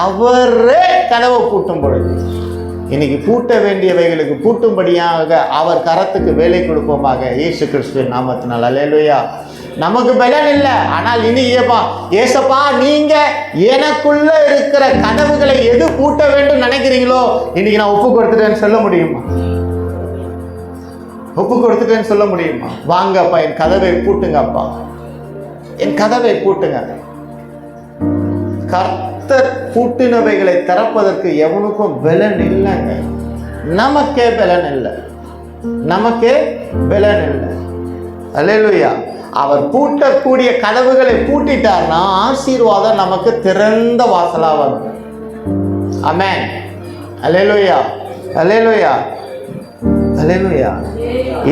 அவரே கதவை பூட்டும் பொழுது. இன்னைக்கு பூட்ட வேண்டியவைகளுக்கு பூட்டும்படியாக அவர் கரத்துக்கு வேலை கொடுப்போமாக, இயேசு கிறிஸ்துவின் நாமத்தினால். அல்லேலூயா. நமக்கு பலன் இல்லை, ஆனால் இன்னைக்கு ஏசப்பா நீங்க எனக்குள்ள இருக்கிற கதவுகளை எது பூட்ட வேண்டும் நினைக்கிறீங்களோ இன்னைக்கு நான் ஒப்பு கொடுத்துட்டேன்னு சொல்ல முடியுமா? ஒப்பு கொடுத்துட்டேன்னு சொல்ல முடியுமா? வாங்க அப்பா, என் கதவை பூட்டுங்க அப்பா, என் கதவை பூட்டுங்க. கர்த்தர் பூட்டினவைகளை திறப்பதற்கு எவனுக்கும் பலன் இல்லைங்க. நமக்கே பலன் இல்லை, நமக்கே பலன் இல்லை. அல்லேலூயா. அவர் பூட்டக்கூடிய கதவுகளை பூட்டிட்டார்னா ஆசீர்வாதம் நமக்கு திறந்த வாசலா வரும். ஆமென். அல்லேலூயா, அல்லேலூயா, அல்லேலூயா.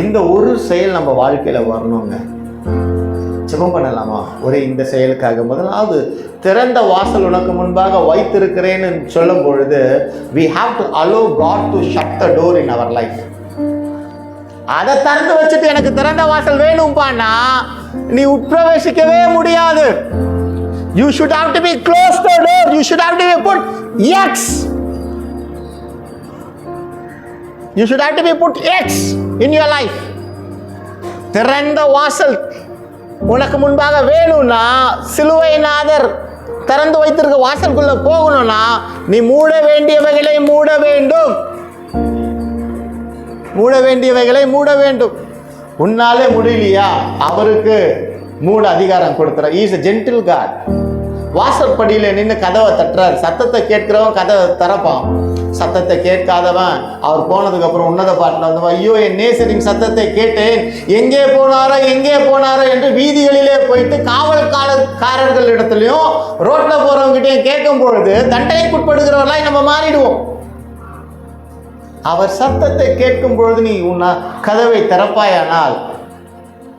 இந்த ஒரு செயல் நம்ம வாழ்க்கையில வரணுங்க. ஜெபம் பண்ணலாமா? ஒரே இந்த செயலுக்காக. முதலாவது, திறந்த வாசல் உனக்கு முன்பாக வைத்திருக்கிறேன்னு சொல்லும் பொழுது we have to allow God to shut the door in our life. அதை திறந்து வச்சுட்டு எனக்கு திறந்த வாசல் வேணும்பான்னா நீ உட்பிரவேசிக்கவே முடியாது. You should have to be close the door. You should have to be put X. You should have to be put X in your life. திறந்த வாசல் உனக்கு முன்பாக வேணும்னா, சிலுவைநாதர் திறந்து வைத்திருக்க வாசலுக்குள்ள போகணும்னா நீ மூட வேண்டியவைகளை மூட வேண்டும். மூட வேண்டியவைகளை மூட வேண்டும். உன்னாலே முடியலையா? அவருக்கு மூட அதிகாரம் கொடுத்துற. He is a gentle God. வாசற்படியில் நின்று கதவை தட்டுறார். சத்தத்தை கேட்கிறவன் கதவை திறப்பான், சத்தத்தை கேட்காதவன் அவர் போனதுக்கு அப்புறம் உன்னத பாட்டில் வந்து, ஐயோ என் நேசரின் சத்தத்தை கேட்டேன், எங்கே போனாரோ எங்கே போனாரோ என்று வீதிகளிலே போயிட்டு காவல்காரர்கள் இடத்துலையும் ரோட்ல போறவங்கிட்டையும் கேட்கும் பொழுது தண்டனைக்குட்படுகிறவர்களாய் நம்ம மாறிடுவோம். அவர் சத்தத்தை கேட்கும் பொழுது நீ உன்னை கதவை திறப்பாயானால்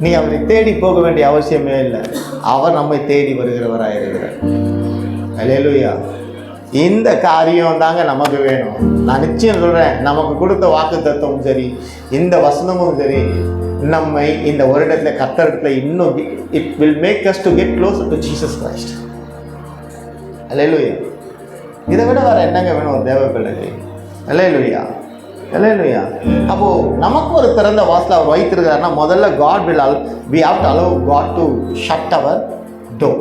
நீ அவரை தேடி போக வேண்டிய அவசியமே இல்லை. அவர் நம்மை தேடி வருகிறவராக இருக்கிறார். அல்லேலூயா. இந்த காரியம் தாங்க நமக்கு வேணும். நான் நிச்சயம் சொல்றேன், நமக்கு கொடுத்த வாக்குத்தத்தமும் சரி, இந்த வசனமும் சரி, நம்மை இந்த வருடத்தில் கர்த்தரிடத்தில் இன்னும் it will make us to get closer to Jesus Christ. அல்லேலூயா. இதை விட வேற என்னங்க வேணும் ஒரு தேவ பிள்ளைக்கு? அல்லேலூயா, அல்லேலூயா. அப்போ நமக்கு ஒரு திறந்த வாசல் அவர் வைத்திருக்காருன்னா முதல்ல we have to allow God to shut our door.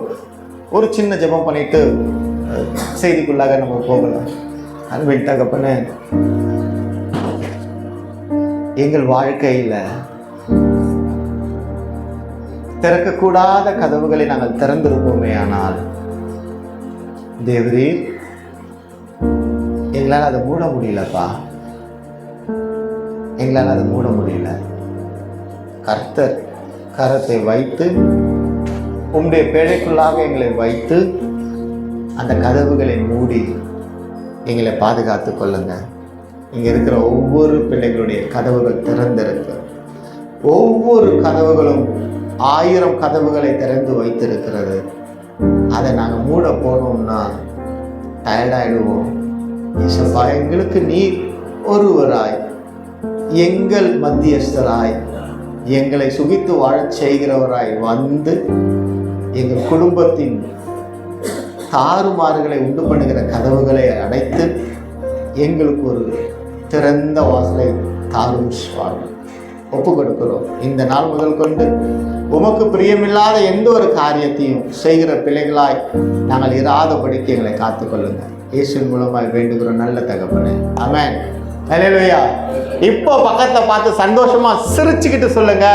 ஒரு சின்ன ஜெபம் பண்ணிட்டு செய்திக்குள்ளாக நம்ம போகலாம். அன்பின் தகப்பனே, எங்கள் வாழ்க்கையில திறக்கக்கூடாத கதவுகளை நாங்கள் திறந்திருப்போமே, ஆனால் தேவரீர் எங்களால் அதை மூட முடியலப்பா, எங்களால் அதை மூட முடியல. கர்த்தர் கரத்தை வைத்து உம்முடைய பேழைக்குள்ளாக எங்களை வைத்து அந்த கதவுகளை மூடி எங்களை பாதுகாத்து கொள்ளுங்க. இங்கே இருக்கிற ஒவ்வொரு பிள்ளைகளுடைய கதவுகள் திறந்திருக்கு. ஒவ்வொரு கதவுகளும் 1000 கதவுகளை திறந்து வைத்திருக்கிறது. அதை நாங்கள் மூட போனோம்னா டயர்டாயிடுவோம். இயேசுப்பா, எங்களுக்கு நீர் ஒருவராய், எங்கள் மத்தியஸ்தராய், எங்களை சுகித்து வாழச் செய்கிறவராய் வந்து எங்கள் குடும்பத்தின் தாறுமாறுகளை உண்டு பண்ணுகிற கதவுகளை அடைத்து எங்களுக்கு ஒரு திறந்த வாசலை தாரும் சுவாமி. ஒப்பு கொடுக்கிறோம். இந்த நாள் முதல் கொண்டு உமக்கு பிரியமில்லாத எந்த ஒரு காரியத்தையும் செய்கிற பிள்ளைகளாய் நாங்கள் இராதபடிக்கு எங்களை காத்துக்கொள்ளுங்க. இயேசுவின் மூலமாய் வேண்டுகிறோம் நல்ல தகப்பனே, ஆமென். ஹல்லேலூயா. இப்போ பக்கத்தை பார்த்து சந்தோஷமா சிரிச்சுக்கிட்டு சொல்லுங்க,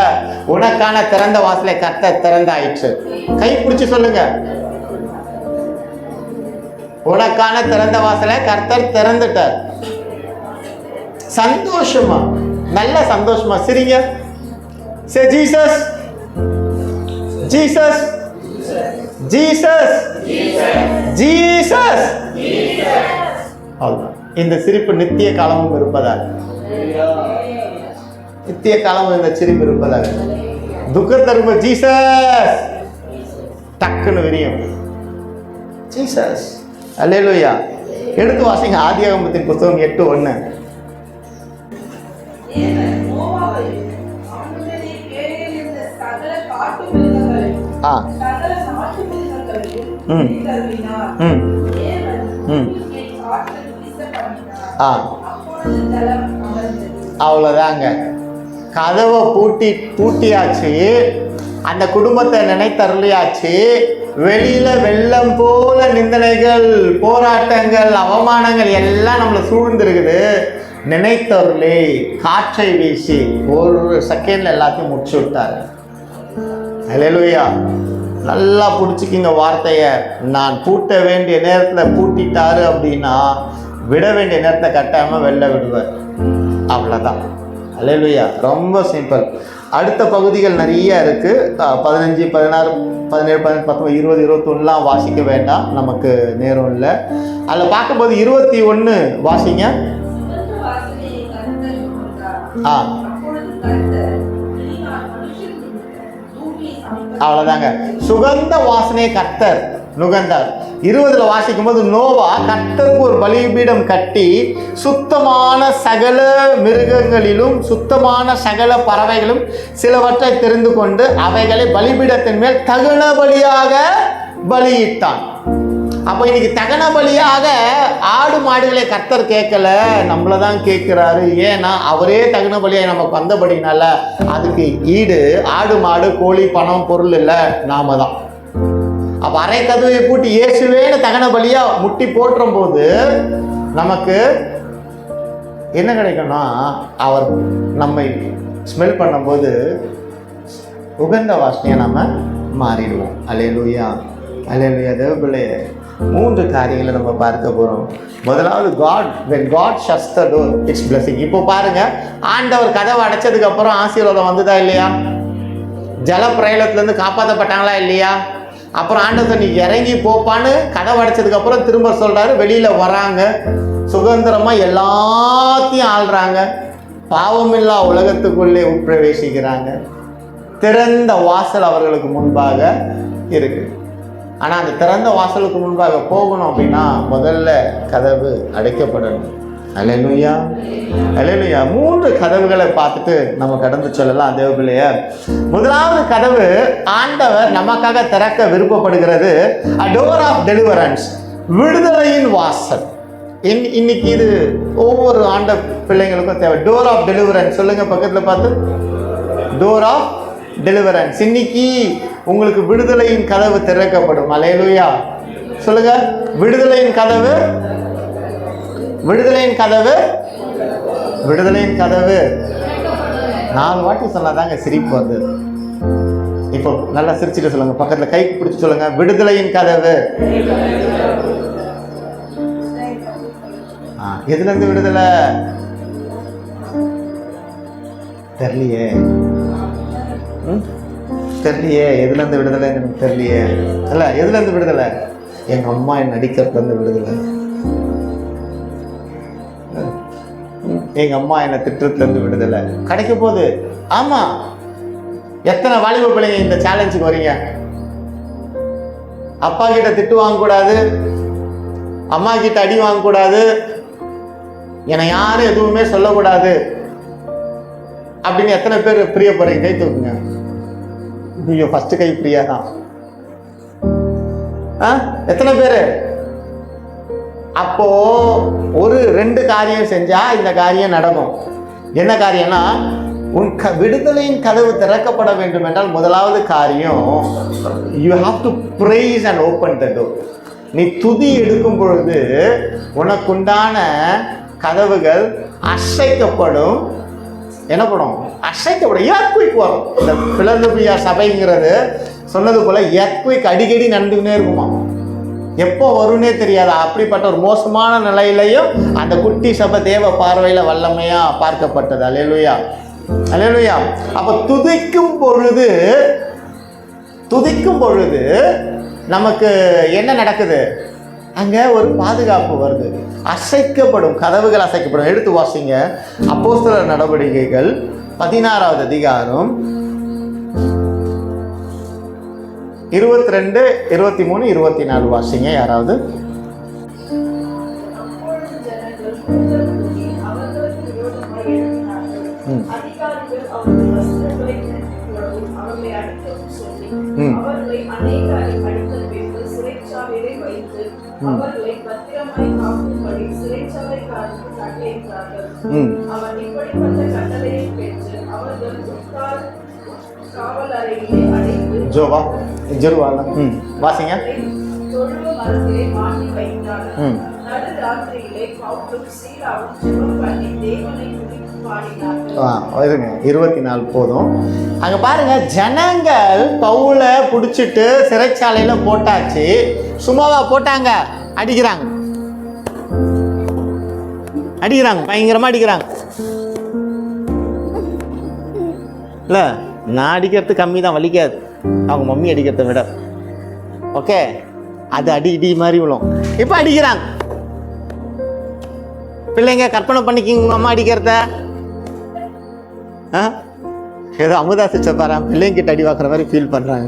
உனக்கான திறந்த வாசலை கர்த்தர் திறந்தாயிற்று. கை பிடிச்சு சொல்லுங்க, உனக்கான திறந்த வாசலை கர்த்தர் திறந்துட்டார். சந்தோஷமா, நல்ல சந்தோஷமா சிரிங்க. சே ஜீசஸ், ஜீசஸ், ஜீசஸ், ஜீசஸ். அவ்வளவுதான். இந்த சிரிப்பு நித்திய காலமும் இருப்பதாக, நித்திய காலமும் இந்த சிரிப்பு இருப்பதாக. துக்கத்தரும்ப ஜீசஸ் டக்குன்னு விரியும். ஜீசஸ். அல்லேலூயா. எடுத்து வாசிங்க ஆதியாகமத்தின் புத்தகம் 8:1. அவ்வளோதாங்க. கதவை பூட்டியாச்சு, அந்த குடும்பத்தை நினைத்தருளியாச்சு. வெளியில வெள்ளம் போல நிந்தனைகள், போராட்டங்கள், அவமானங்கள் எல்லாம் நம்மளை சூழ்ந்துருக்குது. நினைத்தருளே காற்றை வீசி ஒரு செகண்ட்ல எல்லாத்தையும் முடிச்சு விட்டாரு. அல்லேலூயா. நல்லா பிடிச்சிக்கிங்க வார்த்தையை. நான் பூட்ட வேண்டிய நேரத்தில் பூட்டிட்டாரு அப்படின்னா விட வேண்டிய நேரத்தை கட்டாமல் வெளில விடுவார். அவ்வளோதான். அல்லேலூயா. ரொம்ப சிம்பிள். அடுத்த பகுதிகள் நிறைய இருக்குது. 15, 16, 17, 18, 19, 20, 21 வாசிக்க வேண்டாம், நமக்கு நேரம் இல்லை. அதில் பார்க்கும்போது 21 வாசிங்க. அவ்வளோதாங்க. சுகந்த வாசனை கர்த்தர் நுகர்ந்தார். 20 வாசிக்கும் போது நோவா கர்த்தருக்கு ஒரு பலிபீடம் கட்டி சுத்தமான சகல மிருகங்களிலும் சுத்தமான சகல பறவைகளும் சிலவற்றை தெரிந்து கொண்டு அவைகளை பலிபீடத்தின் மேல் தகன பலியாக பலியிட்டான். அப்போ இன்னைக்கு தகன பலியாக ஆடு மாடுகளை கர்த்தர் கேட்கல, நம்மளை தான் கேட்குறாரு. ஏன்னா அவரே தகன பலியாக நமக்கு வந்தபடினால அதுக்கு ஈடு ஆடு மாடு கோழி பணம் பொருள் இல்லை, நாம தான். அப்போ அரை கதவை பூட்டி இயேசுவேன்னு தகன பலியாக முட்டி போற்றும் போது நமக்கு என்ன கிடைக்கும்னா, அவர் நம்மை ஸ்மெல் பண்ணும்போது உகந்த வாசனையை நம்ம மாறிடுவோம். அல்லேலூயா. அல்லேலூயா. தேவபிள்ளையே, 3 காரியங்களை நம்ம பார்க்க போகிறோம். முதலாவது, when God shuts the door, it's blessing. இப்போ பாருங்க, ஆண்டவர் கதவை அடைச்சதுக்கப்புறம் ஆசீர்வாதம் வந்ததா இல்லையா? ஜலப்பிரளயத்திலேருந்து காப்பாற்றப்பட்டாங்களா இல்லையா? அப்புறம் ஆண்டவர் நீ இறங்கி போப்பான்னு கதவை அடைச்சதுக்கப்புறம் திரும்ப சொல்கிறாரு. வெளியில் வராங்க, சுதந்திரமாக எல்லாத்தையும் ஆள்றாங்க, பாவமில்லா உலகத்துக்குள்ளே உட்பிரவேசிக்கிறாங்க. திறந்த வாசல் அவர்களுக்கு முன்பாக இருக்குது. ஆனால் அந்த திறந்த வாசலுக்கு முன்பாக போகணும் அப்படின்னா முதல்ல கதவு அடைக்கப்படணும். அல்லேலூயா. அல்லேலூயா. 3 கதவுகளை பார்த்துட்டு நம்ம கடந்து சொல்லலாம் தேவபிள்ளைய. முதலாவது கதவு ஆண்டவர் நமக்காக திறக்க விருப்பப்படுகிறது, a door of deliverance, விடுதலையின் வாசல். இன்னைக்கு இது ஒவ்வொரு ஆண்ட பிள்ளைங்களுக்கும் தேவை. டோர் ஆஃப் டெலிவரன்ஸ் சொல்லுங்க பக்கத்தில் பார்த்து. Door of deliverance. இன்னைக்கு உங்களுக்கு விடுதலையின் கதவு திறக்கப்படும். அல்லேலூயா. சொல்லுங்க, விடுதலையின் கதவு, விடுதலையின் கதவு, விடுதலையின் கதவு. 4 வாட்டி சொன்னாதாங்க சிரிப்பு வந்து. இப்போ நல்லா சிரிச்சுட்டு சொல்லுங்க, பக்கத்தில் கைக்கு பிடிச்சி சொல்லுங்க, விடுதலையின் கதவு. எதுல இருந்து விடுதலை? தெரியலையே, தெரியலையே. எதுல இருந்து விடுதலை எனக்கு தெரியலையே. இல்ல, எதுல இருந்து விடுதலை? எங்க அம்மா என் நடிக்கிறதுல இருந்து விடுதலை. எங்க அம்மா என்ன திட்டத்துல இருந்து விடுதலை கிடைக்க போகுது. ஆமா, எத்தனை வாலிப பிள்ளைங்க இந்த சேலஞ்சுக்கு வரீங்க? அப்பா கிட்ட திட்டு வாங்கக்கூடாது, அம்மா கிட்ட அடி வாங்கக்கூடாது, என்னை யாரும் எதுவுமே சொல்லக்கூடாது அப்படின்னு எத்தனை பேர் பிரியப்படுறீங்க? கை தூக்குங்க. ஐயோ, ஃபர்ஸ்ட் கை பிரியா தான். எத்தனை பேரு? அப்போ ஒரு 2 காரியம் செஞ்சா இந்த காரியம் நடக்கும். என்ன காரியம்னா, உன் விடுதலையின் கதவு திறக்கப்பட வேண்டும் என்றால் முதலாவது காரியம், you have to praise and open the door. நீ துதி எடுக்கும் பொழுது உனக்குண்டான கதவுகள் அசைக்கப்படும். என்ன படும்? அசைக்கப்படும். எர்த்குயிக் வரும். இந்த பிலதெல்பியா சபைங்கிறது சொன்னது போல எர்த்குயிக் அடிக்கடி நடந்துக்கிட்டே இருக்குமா. எப்போ வரும்னே தெரியாது. அப்படிப்பட்ட ஒரு மோசமான நிலையிலையும் அந்த குட்டி சபை தேவ பார்வையில வல்லமையா பார்க்கப்பட்டது. அல்லேலூயா, அல்லேலூயா. அப்ப துதிக்கும் பொழுது நமக்கு என்ன நடக்குது? அங்க ஒரு பாதுகாப்பு வருது. அசைக்கப்படும், கதவுகள் அசைக்கப்படும். எடுத்து வாசிங்க அப்போஸ்தலர் நடவடிக்கைகள் 16வது அதிகாரம் 22, 23, 24 வாசிங்க யாராவது. ஜோவா ஜெருவால வாசிங்க. இருங்க 24 போதும். அங்க பாருங்க, ஜனங்கள் பவுலை பிடிச்சிட்டு சிறைச்சாலையில போட்டாச்சு. சும்மாவா போட்டாங்க? அடிக்கிறாங்க, பயங்கரமா அடிக்கிறாங்க. இல்ல, நான் அடிக்கிறது கம்மி தான், வலிக்காது. அவங்க மம்மி அடிக்கிறத விட. ஓகே, அது அடி மாதிரி விழும். இப்போ அடிக்கிறாங்க. பிள்ளைங்க கற்பனை பண்ணிக்கிங்க, உங்க அம்மா அடிக்கிறத. ஏதோ அமுதா சிச்சப்பாரா பிள்ளைங்கிட்ட அடி வாக்குற மாதிரி ஃபீல் பண்றாங்க.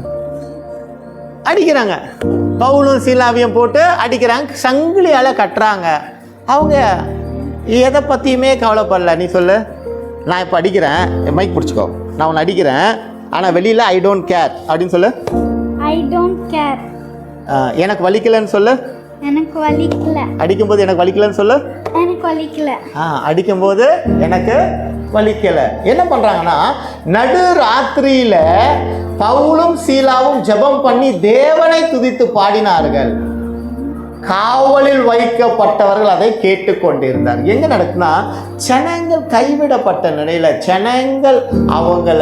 அடிக்கிறாங்க. பவுலும் சீலாவையும் போட்டு அடிக்கிறாங்க, சங்கிலியால கட்டுறாங்க. அவங்க எதை பத்தியுமே கவலைப்படல. நீ சொல்லு, நான் இப்போ அடிக்கிறேன், மைக் பிடிச்சிக்கோ, நான் உன்னை அடிக்கிறேன், ஆனால் வெளியில் ஐ டோன்ட் கேர் அப்படின்னு சொல்லு. I don't care. எனக்கு வலிக்கலன்னு சொல்லு. எனக்கு வலிக்கல. அடிக்கும்போது எனக்கு வலிக்கலன்னு சொல்லு. எனக்கு வலிக்கல. அடிக்கும்போது எனக்கு வலிக்கல. என்ன பண்றாங்கன்னா, நடு ராத்திரியில பவுலும் சீலாவும் ஜெபம் பண்ணி தேவனை துதித்து பாடினார்கள். காவலில் வைக்கப்பட்டவர்கள் அதை கேட்டுக்கொண்டிருந்தார். எங்க நடக்குன்னா, ஜனங்கள் கைவிடப்பட்ட நிலையில, ஜனங்கள் அவங்கள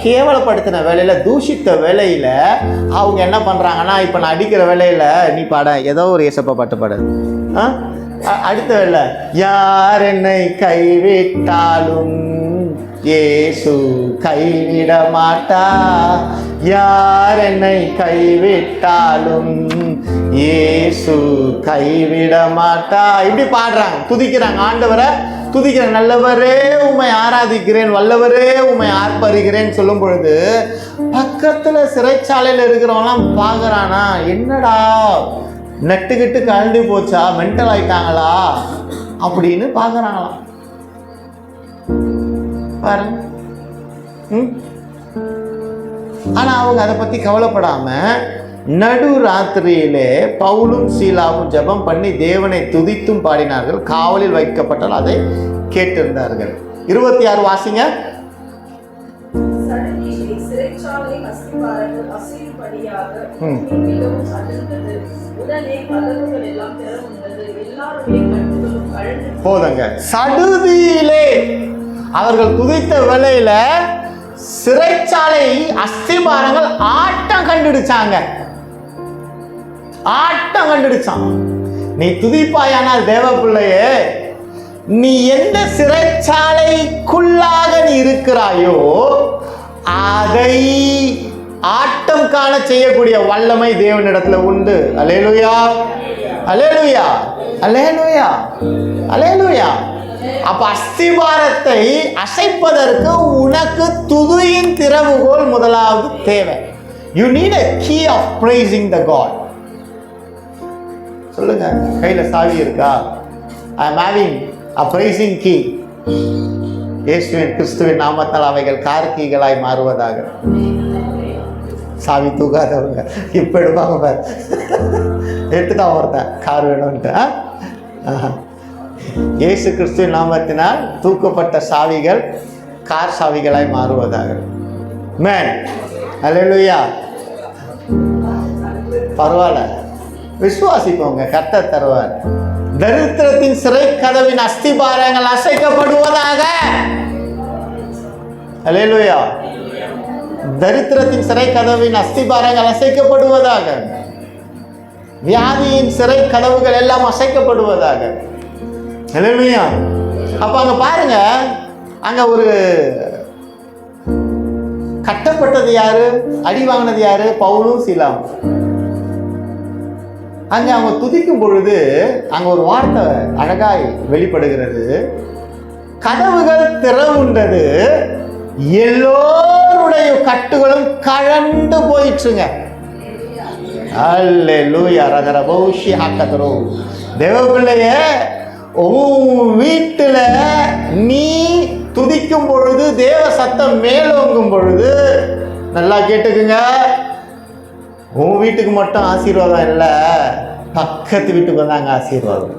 கேவலப்படுத்தின வேலையில, தூஷித்த வேலையில அவங்க என்ன பண்றாங்கன்னா, இப்ப நான் அடிக்கிற வேலையில நீ பாட, ஏதோ ஒரு ஏசப்பா பாட்டு பாடு. அடுத்த வேலை, யார் என்னை கைவிட்டாலும் இயேசு கைவிட மாட்டா, யார் என்னை கைவிட்டாலும் இயேசு கைவிட மாட்டா. இப்படி பாடுறாங்க, துதிக்கிறாங்க, ஆண்டவரை துதிக்கிறேன். நல்லவரே உம்மை ஆராதிக்கிறேன், வல்லவரே உம்மை ஆர்ப்பரிக்கிறேன்னு சொல்லும் பொழுது பக்கத்துல சிறைச்சாலையில் இருக்கிறவங்களாம் பார்க்கறானா, என்னடா நட்டுக்கிட்டு கழண்டு போச்சா, மென்டல் ஆயிட்டாங்களா அப்படின்னு பார்க்கறாங்களாம். பாருங்க. ஆனா அவங்க அதை பத்தி கவலைப்படாம நடு ராத்திரியிலே பவுலும் சீலாவும் ஜெபம் பண்ணி தேவனை துதித்தும் பாடினார்கள். காவலில் வைக்கப்பட்டால் அதை கேட்டிருந்தார்கள். 26 வாசிங்க. போதுங்க. சடுதியிலே அவர்கள் துதித்த வேளையில சிறைச்சாலை அஸ்திபாரங்கள் ஆட்டம் கண்டுடிச்சாங்க. நீ துதிப்பாயானால் தேவ பிள்ளையே, நீ எந்த சிறைச்சாலைக்குள்ளாக நீ இருக்கிறாயோ அதை ஆட்டம் காண செய்யக்கூடிய வல்லமை தேவனிடத்துல உண்டு. அல்லேலூயா, அல்லேலூயா, அல்லேலூயா, அல்லேலூயா. அப்ப அஸ்திபாரத்தை அசைப்பதற்கு உனக்கு துதியின் திறவுகோல் முதலாவது தேவை. You need a key of praising the God. சொல்லுங்க, கையில சாவி இருக்கா? I am having a praising key. இயேசுவின் கிறிஸ்துவின் நாமத்தால் அவைகள் கார் கீகளாய் மாறுவதாக. சாவி தூக்காதவங்க இப்ப எடுப்பாங்க பாரு, எடுத்துட்டான் ஒருத்தன் கார் வேணும்ட்டு. இயேசு கிறிஸ்துவின் நாமத்தினால் தூக்கப்பட்ட சாவிகள் கார் சாவிகளாய் மாறுவதாக. மேன், அல்லேலூயா. பரவாயில்ல, விசுவாசிப்போங்க, கர்த்தர் தருவார். தரித்திரத்தின் சிறை கதவின் அஸ்திபாரங்கள் அசைக்கப்படுவதாக. அல்லேலூயா. தரித்திரத்தின் சிறை கதவின் அஸ்திபாரங்கள் அசைக்கப்படுவதாக. வியாதியின் சிறை கதவுகள் எல்லாம் அசைக்கப்படுவதாக. அல்லேலூயா. அப்ப அங்க பாருங்க, அங்க ஒரு கட்டப்பட்டது யாரு, அடி வாங்கினது யாரு? பவுலும் சீலாவும். அங்க அவங்க துதிக்கும் பொழுது அங்க ஒரு வார்த்தை அழகாய் வெளிப்படுகிறது. கதவுகள் திறவுண்டது, எல்லோருடைய கட்டுகளும் கழண்டு போயிற்றுங்க. அல்லேலூயா. ரகரபௌஷி ஹக்கதரோ. தேவ பிள்ளையே, உன் வீட்டுல நீ துதிக்கும் பொழுது, தேவ சத்தம் மேலோங்கும் பொழுது, நல்லா கேட்டுக்குங்க, உன் வீட்டுக்கு மட்டும் ஆசீர்வாதம் இல்லை, பக்கத்து வீட்டுக்கு வந்தாங்க ஆசீர்வாதம்.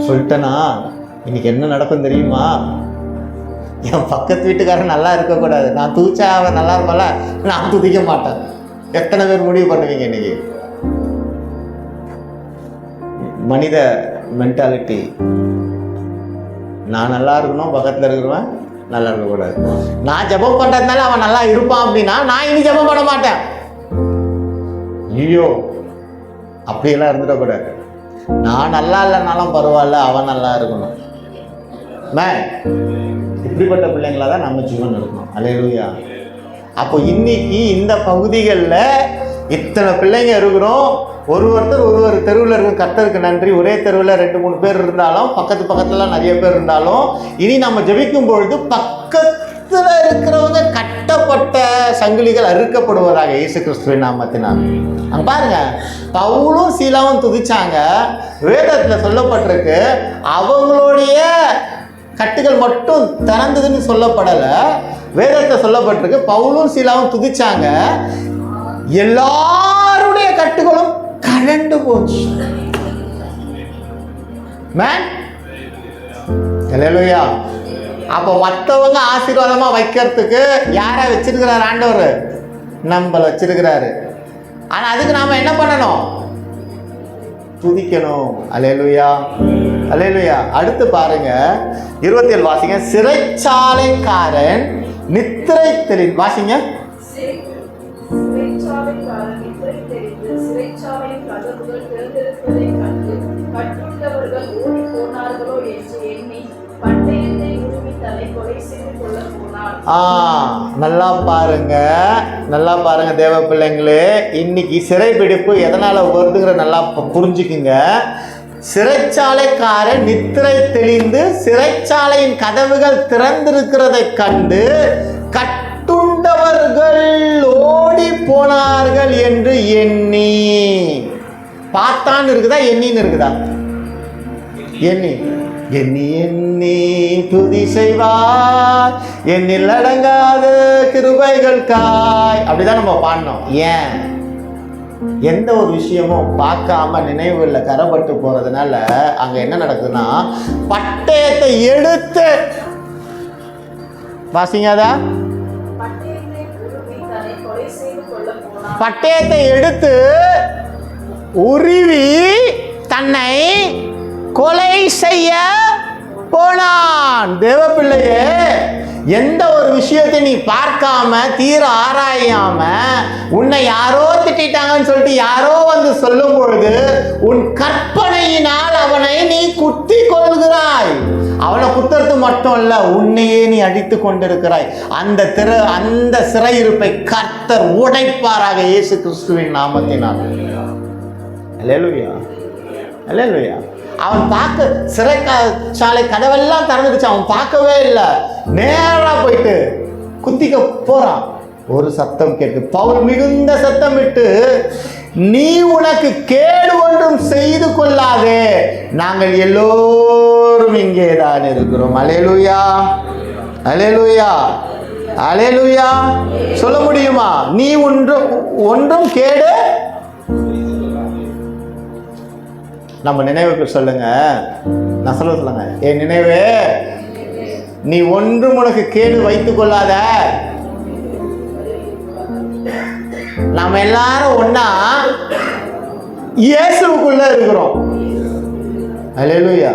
சொல்லிட்டேனா, இன்னைக்கு என்ன நடக்கும் தெரியுமா? என் பக்கத்து வீட்டுக்காரன் நல்லா இருக்கக்கூடாது, நான் தூச்சா அவன் நல்லா இருப்பால, நான் துதிக்க மாட்டேன். எத்தனை பேர் முடிவு பண்ணுவீங்க இன்னைக்கு? மனித மென்டாலிட்டி. நான் நல்லா இருக்கணும், பக்கத்தில் இருக்கிறவன் நல்லா இருக்கக்கூடாது. நான் ஜெபம் பண்றதுனால அவன் நல்லா இருப்பான் அப்படின்னா நான் இனி ஜெபம் பண்ண மாட்டேன். ஐயோ, அப்படியெல்லாம் இருந்துடக்கூடாது. நான் நல்லா இல்லைனாலும் பரவாயில்ல, அவன் நல்லா இருக்கணும். இப்படிப்பட்ட பிள்ளைங்களா தான் நம்ம ஜீவன் இருக்கணும். அல்லேலூயா. அப்போ இன்னைக்கு இந்த பகுதிகளில் இத்தனை பிள்ளைங்க இருக்கிறோம். ஒருவர் தெருவில் இருக்கும். கர்த்தருக்கு நன்றி. ஒரே தெருவில் 2-3 பேர் இருந்தாலும், பக்கத்து பக்கத்துலலாம் நிறைய பேர் இருந்தாலும், இனி நம்ம ஜெபிக்கும் பொழுது பக்கத்தில் இருக்கிறவங்க கட்டப்பட்ட சங்கிலிகள் அறுக்கப்படுவதாக இயேசு கிறிஸ்துவின் நாமத்தினால். அங்க பாருங்க, பவுலும் சீலாவும் துதிச்சாங்க. வேதத்தில் சொல்லப்பட்டிருக்கு, அவங்களுடைய கட்டுகள் மட்டும் திறந்ததுன்னு சொல்லப்படலை. வேதத்தில் சொல்லப்பட்டிருக்கு, பவுலும் சீலாவும் துதிச்சாங்க, எல்லாருடைய கட்டுகளும் கழண்டு போச்சு. மேன், அல்லேலூயா. அப்போ மற்றவங்க ஆசீர்வாதமா வைக்கிறதுக்கு யாரை வச்சிருக்கிறார்? ஆண்டவர் நம்மள வச்சிருக்கிறாரு. ஆனா அதுக்கு நாம என்ன பண்ணணும்? துதிக்கணும். அல்லேலூயா, அல்லேலூயா. அடுத்து பாருங்க, 27 வாசிங்க. சிறைச்சாலைக்காரன் நித்திரை தெளிந்து. வாசிங்க. நல்லா பாருங்க, நல்லா பாருங்க தேவ பிள்ளைங்களே. இன்னைக்கு சிறைபிடிப்பு எதனால வருதுங்கிற நல்லா புரிஞ்சுக்குங்க. சிறைச்சாலைக்காரன் நித்திரை தெளிந்து சிறைச்சாலையின் கதவுகள் திறந்திருக்கிறதை கண்டு கட்டுண்டவர்கள் ஓடி போனார்கள் என்று எண்ணி. பார்த்தான்னு இருக்குதா, எண்ணின்னு இருக்குதா? எண்ணி. எண்ணி எண்ணி துதி செய்வார், எண்ணில் அடங்காத கிருபைகள் காய். அப்படிதான் நம்ம பாடணும். ஏன்? எந்த ஒரு விஷயமும் பார்க்காம நினைவுகளில் கரப்பட்டு போறதுனால அங்க என்ன நடக்குதுன்னா, பட்டயத்தை எடுத்து வாசிங்காதா, பட்டயத்தை எடுத்து உருவி தன்னை கொலை செய்ய போனான். தேவ பிள்ளையே, எந்த ஒரு விஷயத்தை நீ பார்க்காம தீர ஆராயாம உன்னை யாரோ திட்டாங்கன்னு சொல்லிட்டு யாரோ வந்து சொல்லும் பொழுது உன் கற்பனையினால் அவனை நீ குத்தி கொள்கிறாய். அவனை குத்துறது மட்டும் இல்ல, உன்னையே நீ அடித்து கொண்டிருக்கிறாய். அந்த சிறையிருப்பை கர்த்தர் உடைப்பாராக இயேசு கிறிஸ்துவின் நாமத்தினால். அல்லேலூயா, அல்லேலூயா. அவன் பார்க்க சிறைச்சாலை கதவெல்லாம் திறந்துடுச்சு, அவன் பார்க்கவே இல்லை. நேரா போயிட்டு குத்திக்க போறான். ஒரு சத்தம் கேட்டு பவுல் மிகுந்த சத்தம் விட்டு, நீ உனக்கு கேடு ஒன்றும் செய்து கொள்ளாதே, நாங்கள் எல்லோரும் இங்கே தான் இருக்கிறோம். அல்லேலூயா, அல்லேலூயா, அல்லேலூயா. சொல்ல முடியுமா? நீ ஒன்றும் கேடு. நம்ம நினைவுக்கு சொல்லுங்க, நான் சொல்லுங்க, என் நினைவே நீ ஒன்றும் உனக்கு கேடு வைத்துக் கொள்ளாத. நம்ம எல்லாரும் ஒன்னா இயேசுவுக்குள்ள இருக்கிறோம். அல்லேலூயா.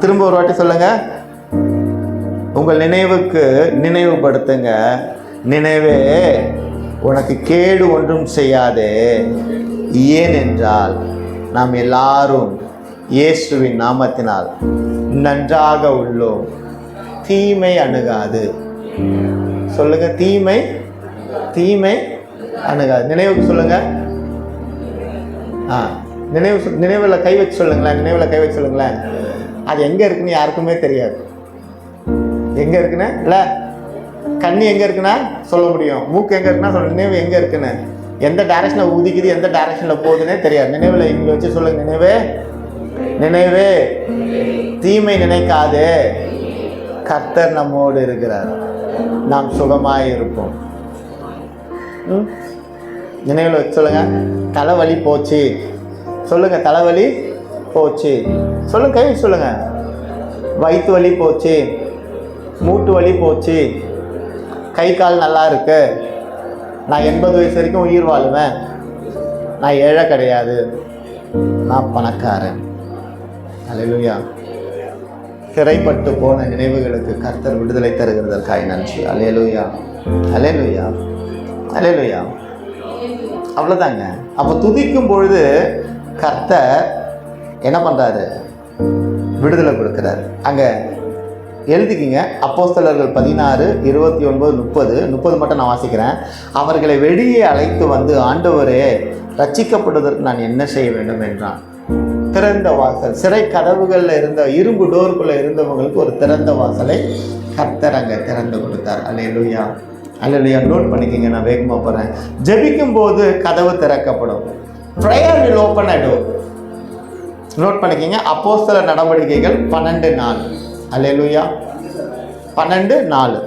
திரும்ப ஒரு வாட்டி சொல்லுங்க, உங்கள் நினைவுக்கு நினைவுபடுத்துங்க, நினைவே உனக்கு கேடு ஒன்றும் செய்யாதே, ஏனென்றால் நாம் எல்லாரும் இயேசுவின் நாமத்தினால் நன்றாக உள்ளோம், தீமை அணுகாது. சொல்லுங்க, தீமை அணுகாது. நினைவுக்கு சொல்லுங்க. நினைவுல கை வச்சு சொல்லுங்களேன், நினைவுல கை வச்சு சொல்லுங்களேன். அது எங்க இருக்குன்னு யாருக்குமே தெரியாது. எங்க இருக்குன்னு இல்ல, கண்ணு எங்க இருக்குன்னா சொல்ல முடியும், மூக்கு எங்க இருக்குன்னா சொல்ல, நினைவு எங்க இருக்குன்னு, எந்த டைரக்ஷன்ல ஊதிக்குது எந்த டைரக்ஷன்ல போகுதுன்னே தெரியாது. நினைவுல இங்க வச்சு சொல்லுங்க, நினைவே தீமை நினைக்காதே, கர்த்தர் நம்மோடு இருக்கிறார், நாம் சுகமாய் இருப்போம். நினைவுல வச்சு சொல்லுங்க. தலைவலி போச்சு சொல்லுங்க, தலைவலி போச்சு சொல்லுங்க, கை சொல்லுங்க. வயிற்று வலி போச்சு, மூட்டு வலி போச்சு, கை கால் நல்லா இருக்கு, நான் 80 வயசு வரைக்கும் உயிர் வாழுவேன், நான் ஏழை கிடையாது, நான் பணக்காரன். அல்லேலூயா. சிறைப்பட்டு போன நினைவுகளுக்கு கர்த்தர் விடுதலை தருகிறதற்காய் நன்றி. அல்லேலூயா, அல்லேலூயா, அல்லேலூயா. அவ்வளோதாங்க. அப்போ துதிக்கும் பொழுது கர்த்தர் என்ன பண்ணுறாரு? விடுதலை கொடுக்குறாரு. அங்கே எழுதிக்கிங்க, அப்போஸ்தலர்கள் 16, 29, 30 மட்டும் நான் வாசிக்கிறேன். அவர்களை வெளியே அழைத்து வந்து, ஆண்டவரே ரட்சிக்கப்படுவதற்கு நான் என்ன செய்ய வேண்டும் என்றான். திறந்த வாசல், சிறை கதவுகளில் இருந்த இரும்பு டோருக்குள்ளே இருந்தவங்களுக்கு ஒரு திறந்த வாசலை கர்த்தர் அங்கே திறந்து கொடுத்தார். அல்லேலூயா, அல்லேலூயா. நோட் பண்ணிக்கிங்க, நான் வேகமாக போகிறேன். ஜெபிக்கும் போது கதவு திறக்கப்படும். Prayer will open a door. Note பண்ணிக்கிங்க, அப்போஸ்தலர் நடவடிக்கைகள் 12:4. அல்லேலூயா, 12:4.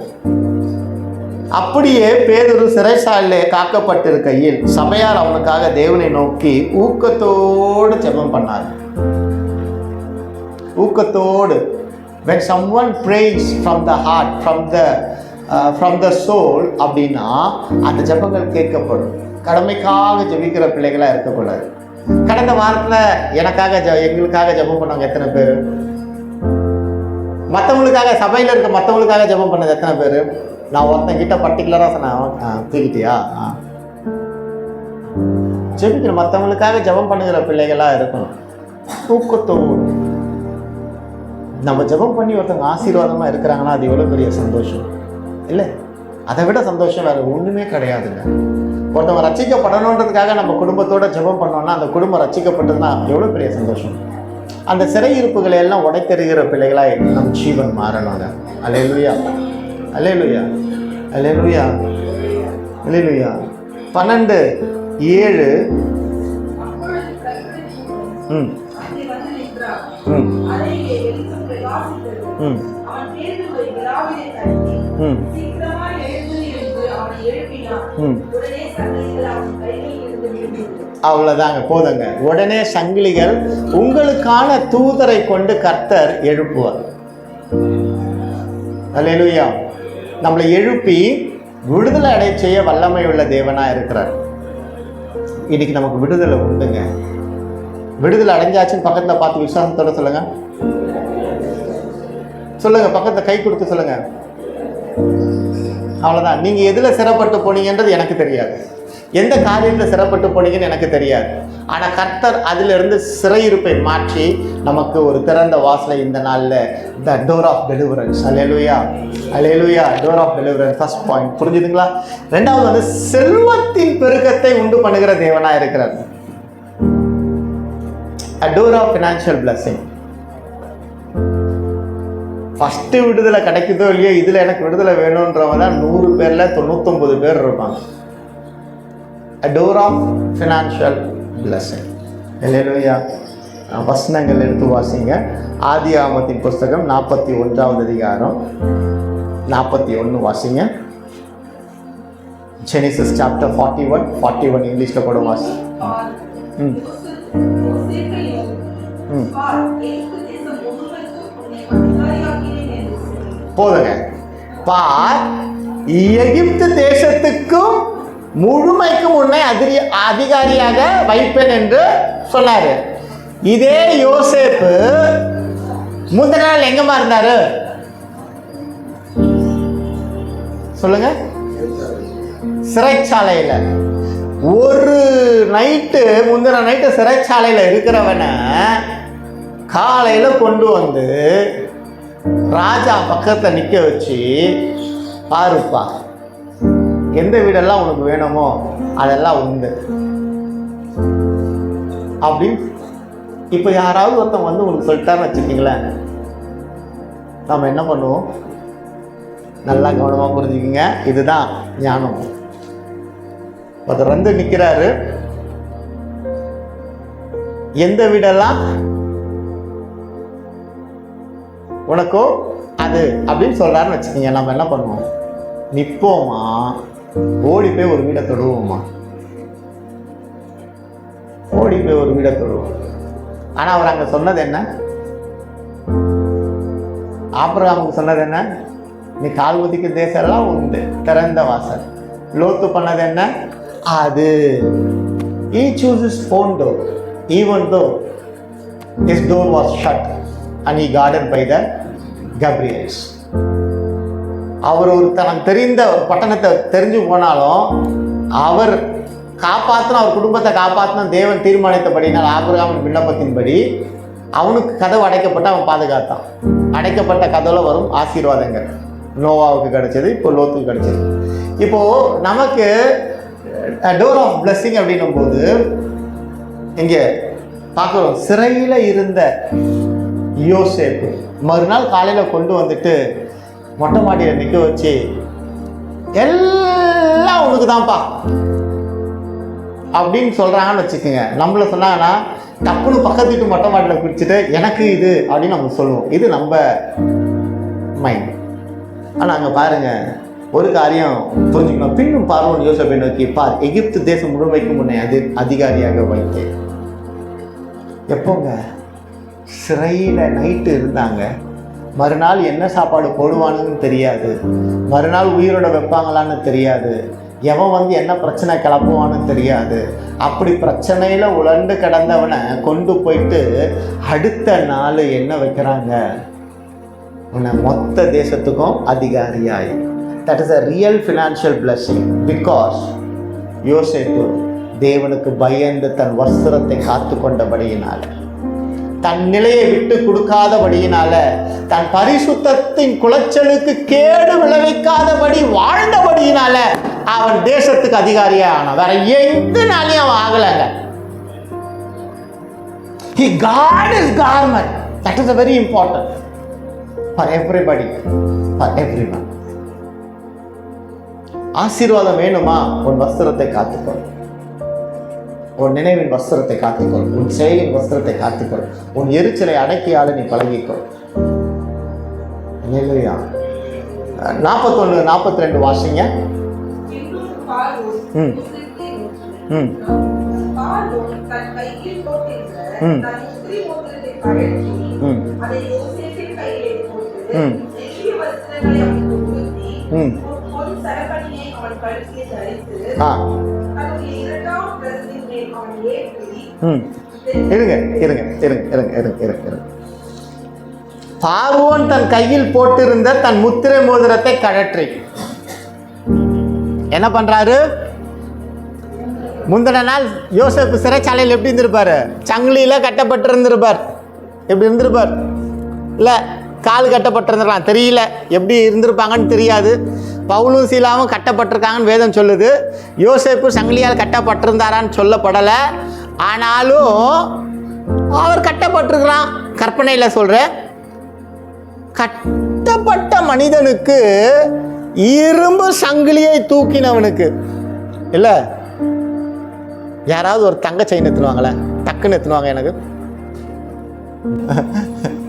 அப்படியே பேதுரு சிறைச்சாலையிலே காக்கப்பட்டிருக்கையில் சபையார் அவனுக்காக தேவனை நோக்கி ஊக்கத்தோடு ஜெபம் பண்ணார். ஊக்கத்தோடு. when someone prays from the heart, from the soul அப்படின்னா அந்த ஜெபங்கள் கேட்கப்படும். கடமைக்காக ஜெபிக்கிற பிள்ளைகளாக இருக்கக்கூடாது. கடந்த வாரத்தில் எங்களுக்காக ஜெபம் பண்ணவங்க எத்தனை பேர்? மற்றவங்களுக்காக, சபையில் இருக்க மற்றவங்களுக்காக ஜெபம் பண்ணது எத்தனை பேர்? நான் ஒருத்தன் கிட்ட பர்டிகுலராக சொன்னேன், தூக்கிட்டியா? ஜெபிக்கிற மற்றவங்களுக்காக ஜெபம் பண்ணுகிற பிள்ளைகளாக இருக்கணும். தூக்கத்தோடு நம்ம ஜெபம் பண்ணி ஒருத்தவங்க ஆசீர்வாதமாக இருக்கிறாங்கன்னா அது எவ்வளோ பெரிய சந்தோஷம் இல்லை? அதை விட சந்தோஷம் வேறு ஒன்றுமே கிடையாதுங்க. ஒருத்தவங்க ரட்சிக்கப்படணுன்றதுக்காக நம்ம குடும்பத்தோட ஜெபம் பண்ணோம்னா அந்த குடும்பம் ரட்சிக்கப்பட்டதுன்னா எவ்வளோ பெரிய சந்தோஷம். அந்த சிறையிருப்புகளை எல்லாம் உடைத்தெறிகிற பிள்ளைகளாக நம் ஜீவன் மாறணுங்க. அல்லேலூயா, அல்லேலூயா, அல்லேலூயா, அல்லேலூயா. 12:7. அவ்வளவுதாங்க, போதுங்க. உடனே சங்கிலிகள் உங்களுக்கான தூதரை கொண்டு கர்த்தர் எழுப்புவார். அல்லேலூயா. நம்மளை எழுப்பி விடுதலை அடைய செய்ய வல்லமை உள்ள தேவனா இருக்கிறார். இன்னைக்கு நமக்கு விடுதலை உண்டுங்க. விடுதலை அடைஞ்சாச்சுன்னு பக்கத்துல பார்த்து விசுவாசத்தோட சொல்லுங்க. சொல்லுங்க, பக்கத்துல கை கொடுத்து சொல்லுங்க, அவ்வளோதான். நீங்கள் எதில் சிறப்பட்டு போனீங்கன்றது எனக்கு தெரியாது, எந்த காரியத்தில் சிறப்பட்டு போனீங்கன்னு எனக்கு தெரியாது. ஆனால் கர்த்தர் அதிலிருந்து சிறையிருப்பை மாற்றி நமக்கு ஒரு திறந்த வாசலை இந்த நாளில், த டோர் ஆஃப் டெலிவரன்ஸ். அல்லேலூயா, அல்லேலூயா, door of deliverance. First point புரிஞ்சுதுங்களா? ரெண்டாவது வந்து செல்வத்தின் பெருக்கத்தை உண்டு பண்ணுகிற தேவனாக இருக்கிறார். A door of financial blessing. First விடுதலை கிடைக்குதோ இல்லையோ, இதில் எனக்கு விடுதலை வேணுன்றவங்க தான் 100 பேரில் 99 பேர் இருப்பாங்க. A door of financial blessing. அல்லேலூயா. வசனங்கள் எடுத்து வாசிங்க. ஆதியாகமத்தின் புஸ்தகம் 41வது அதிகாரம் 41 வாசிங்க. Genesis chapter 41 இங்கிலீஷில் கூட வாசி. போதுங்க. பார், எகிப்து தேசத்துக்கும் முழுமைக்கும் உன்னை அதிகாரியாக வைப்பேன் என்று சொன்னாரு. இதே யோசேப்பு முந்தின நாள் எங்கம்மா இருந்தாரு சொல்லுங்க? சிறைச்சாலையில. ஒரு நைட்டு, முந்தின நைட்டு சிறைச்சாலையில இருக்கிறவனை காலையில கொண்டு வந்து ராஜா பக்கத்தில் நிற்க வச்சு, பாருப்பா, எந்த வீடெல்லாம் உனக்கு வேணுமோ அதெல்லாம் உண்டு அப்படின்னு. இப்போ யாராவது ஒருத்தன் வந்து உனக்கு சொல்லிட்டான்னு வச்சுக்கிங்களேன், நம்ம என்ன பண்ணுவோம்? நல்லா கவனமாக புரிஞ்சுக்கிங்க, இதுதான் ஞானம். ஒருத்தர் வந்து நிற்கிறாரு, எந்த வீடெல்லாம் உனக்கோ அது அப்படின்னு சொல்கிறாருன்னு வச்சுக்கிங்க, நம்ம என்ன பண்ணுவோம்? நிற்போமா, ஓடி போய் ஒரு வீடை தொடுவோமா? ஓடி போய் ஒரு வீடை தொடுவோம். ஆனால் அவர் அங்கே சொன்னது என்ன? ஆபிரகாமுக்கு சொன்னது என்ன? நீ கால் ஒதுக்கிற தேசம் எல்லாம் உண்டு, திறந்த வாசல். லோத்து பண்ணது என்ன? அது he chooses phone door even though his door was shut and he guarded by the Gabriels. அவர் ஒரு தனக்கு தெரிந்த ஒரு பட்டணத்தை தெரிஞ்சு போனாலும் அவர் காப்பாற்றணும், அவர் குடும்பத்தை காப்பாற்றணும் தேவன் தீர்மானித்தபடினால், ஆபிரகாமின் விண்ணப்பத்தின்படி அவனுக்கு கதவு அடைக்கப்பட்டு அவன் பாதுகாத்தான். அடைக்கப்பட்ட கதவுல வரும் ஆசீர்வாதங்கள். நோவாவுக்கு கிடைச்சது, இப்போ லோத்துக்கு கிடைச்சது. இப்போது நமக்கு டோர் ஆஃப் பிளெஸிங் அப்படின்னும் போது இங்கே பார்க்குறோம். சிறையில் இருந்த யோசேப்பு மறுநாள் காலையில் கொண்டு வந்துட்டு மொட்டை மாடியில் நிற்க வச்சு, எல்லாம் உனக்கு தான்ப்பா அப்படின்னு சொல்கிறாங்கன்னு வச்சுக்கோங்க. நம்மள சொன்னாங்கன்னா டப்புன்னு பக்கத்து வீட்டு மொட்டை மாடியில் குடிச்சிட்டு எனக்கு இது அப்படின்னு நம்ம சொல்லுவோம். இது நம்ம மைண்ட். ஆனால் அங்கே பாருங்கள், ஒரு காரியம் புரிஞ்சுக்கணும். பின்னும் பார்வோன் யோசேப்பை நோக்கி, பார், எகிப்து தேசம் முழுமைக்கும் உன்னை அதிகாரியாக வைத்தேன். எப்போங்க? சிறையில் நைட்டு இருந்தாங்க. மறுநாள் என்ன சாப்பாடு போடுவானுன்னு தெரியாது, மறுநாள் உயிரோட வைப்பாங்களான்னு தெரியாது, எவன் வந்து என்ன பிரச்சனை கிளப்புவான்னு தெரியாது. அப்படி பிரச்சனையில் உழண்டு கிடந்தவனை கொண்டு போயிட்டு அடுத்த நாள் என்ன வைக்கிறாங்க? உன்னை மொத்த தேசத்துக்கும் அதிகாரியாய். That is a real financial blessing because யோசேப்பு தேவனுக்கு பயந்து தன் வஸ்திரத்தை காத்து கொண்டபடியினால, தன் நிலையை விட்டு கொடுக்காதபடியினால, தன் பரிசுத்தத்தின் குலைச்சலுக்கு கேடு விளைவிக்காதபடி வாழ்ந்தபடியினால அவன் தேசத்துக்கு அதிகாரியா ஆனான். வேற எங்கனாலையும் அவன் ஆகலைங்க. He guard his garment. That is a very important for everybody, for everyone. ஆசீர்வாதம் வேணுமா? உன் வஸ்திரத்தை காத்துக்கொள், உன் நினைவின் வஸ்திரத்தை காத்துக்கொள், உன் செயலின் வஸ்திரத்தை காத்துக்கொள், உன் எரிச்சலை அடக்கியால நீ பழகிக்கொள். 41 42 வாசிங்க. இருங்க. பார்வோன் தன் கையில் போட்டிருந்த தன் முத்திரை மோதிரத்தை கழற்றி என்ன பண்றாரு? முந்தின நாள் யோசேப்பு சிறைச்சாலையில் எப்படி இருந்திருப்பாரு? சங்கிலியில் கட்டப்பட்டிருந்திருப்பார். எப்படி இருந்திருப்பார்? இல்லை, கால் கட்டப்பட்டிருந்திருக்கலாம், தெரியல. எப்படி இருந்திருப்பாங்கன்னு தெரியாது. பவுலும் சீலாவும் கட்டப்பட்டிருக்காங்கன்னு வேதம் சொல்லுது. யோசேப்பு சங்கிலியால் கட்டப்பட்டிருந்தாரான்னு சொல்லப்படலை. ஆனாலும் அவர் கட்டப்பட்டிருக்கிறான். கற்பனையில் சொல்கிறேன். கட்டப்பட்ட மனிதனுக்கு, இரும்பு சங்கிலியை தூக்கினவனுக்கு இல்லை, யாராவது ஒரு தங்க செயின் எத்துனுவாங்களே, டக்குன்னு எத்துனுவாங்க. எனக்கு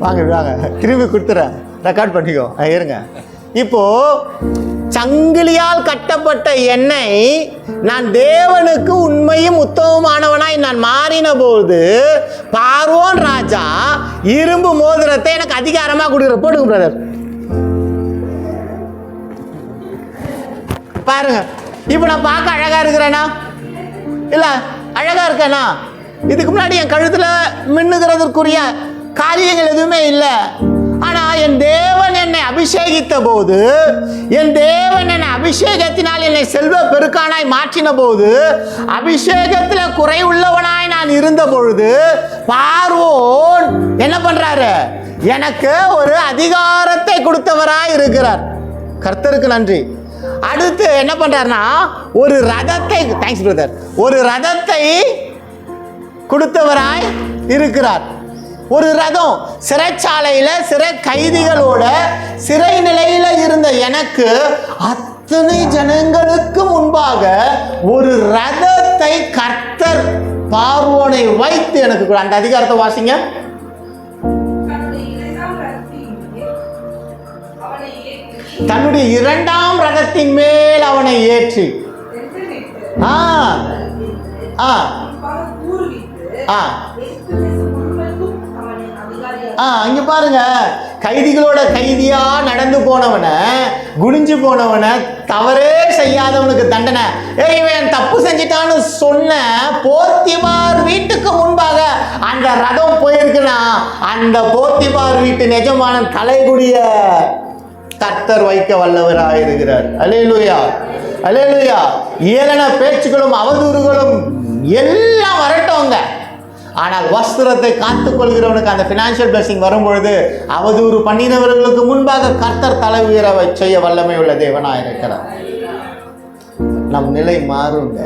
வாங்க வாங்க, திரும்பி கொடுத்துறேன், ரெக்கார்ட் பண்ணிக்கோ, இருங்க. இப்போ சங்கிலியால் கட்டப்பட்ட என்னை நான் தேவனுக்கு உண்மையும் உத்தமமானவனாய் நான் மாறின போது பார்வோன் ராஜா இரும்பு மோதிரத்தை எனக்கு அதிகாரமா கொடுக்குற. போடுங்க பிரதர், பாருங்க. இப்போ நான் பார்க்க அழகா இருக்கிறேனா? இல்ல, அழகா இருக்கேனா? இதுக்கு முன்னாடி என் கழுத்துல மின்னுகிறதுக்குரிய காரியங்கள் எதுவுமே இல்லை. ஆனா என் தேவன் என்னை அபிஷேகித்த போது, என் தேவன் என்னை அபிஷேகத்தினால் என்னை செல்வ பெருக்கானாய் மாற்றின போது, அபிஷேகத்துல குறை உள்ளவனாய் நான் இருந்த பொழுது பார்வோன் என்ன பண்றாரு? எனக்கு ஒரு அதிகாரத்தை கொடுத்தவராய் இருக்கிறார். கர்த்தருக்கு நன்றி. அடுத்து என்ன பண்றாருன்னா, ஒரு ரதத்தை, தேங்க்ஸ் பிரதர், ஒரு ரதத்தை கொடுத்தவராய் இருக்கிறார். ஒரு ரதம், சிறைச்சாலையில சிறை கைதிகளோட சிறை நிலையில இருந்த எனக்கு அத்தனை ஜனங்களுக்கு முன்பாக ஒரு ரதத்தை கர்த்தர் பார்வோனை வைத்து எனக்கு கூட. அந்த அதிகாரத்தை வாசிங்க. தன்னுடைய இரண்டாம் ரதத்தின் மேல் அவனை ஏற்றி இங்க பாருங்க, கைதிகளோட கைதியா நடந்து போனவனை, குனிஞ்சு போனவனை, தவறே செய்யாதவனுக்கு தண்டனை. இவன் தப்பு செஞ்சிட்டான்னு சொன்ன போத்திபார் வீட்டுக்கு முன்பாக அந்த ரதம் போயிருக்குன்னா, அந்த போத்திபார் வீட்டு எஜமான தலைகுடிய கர்த்தர் வைக்க வல்லவராயிருக்கிறார். அல்லேலூயா, அல்லேலூயா. ஏளன பேச்சுகளும் அவதூறுகளும் எல்லாம் வரட்டோங்க. ஆனால் வஸ்திரத்தை காத்துக் கொள்கிறவனுக்கு அந்த பினான்சியல் பிளஸிங் வரும்பொழுது அவதூறு பண்ணினவர்களுக்கு முன்பாக கர்த்தர் தலை உயர செய்ய வல்லமை உள்ள தேவனாயிருக்கிறார். நம் நிலை மாறுங்க.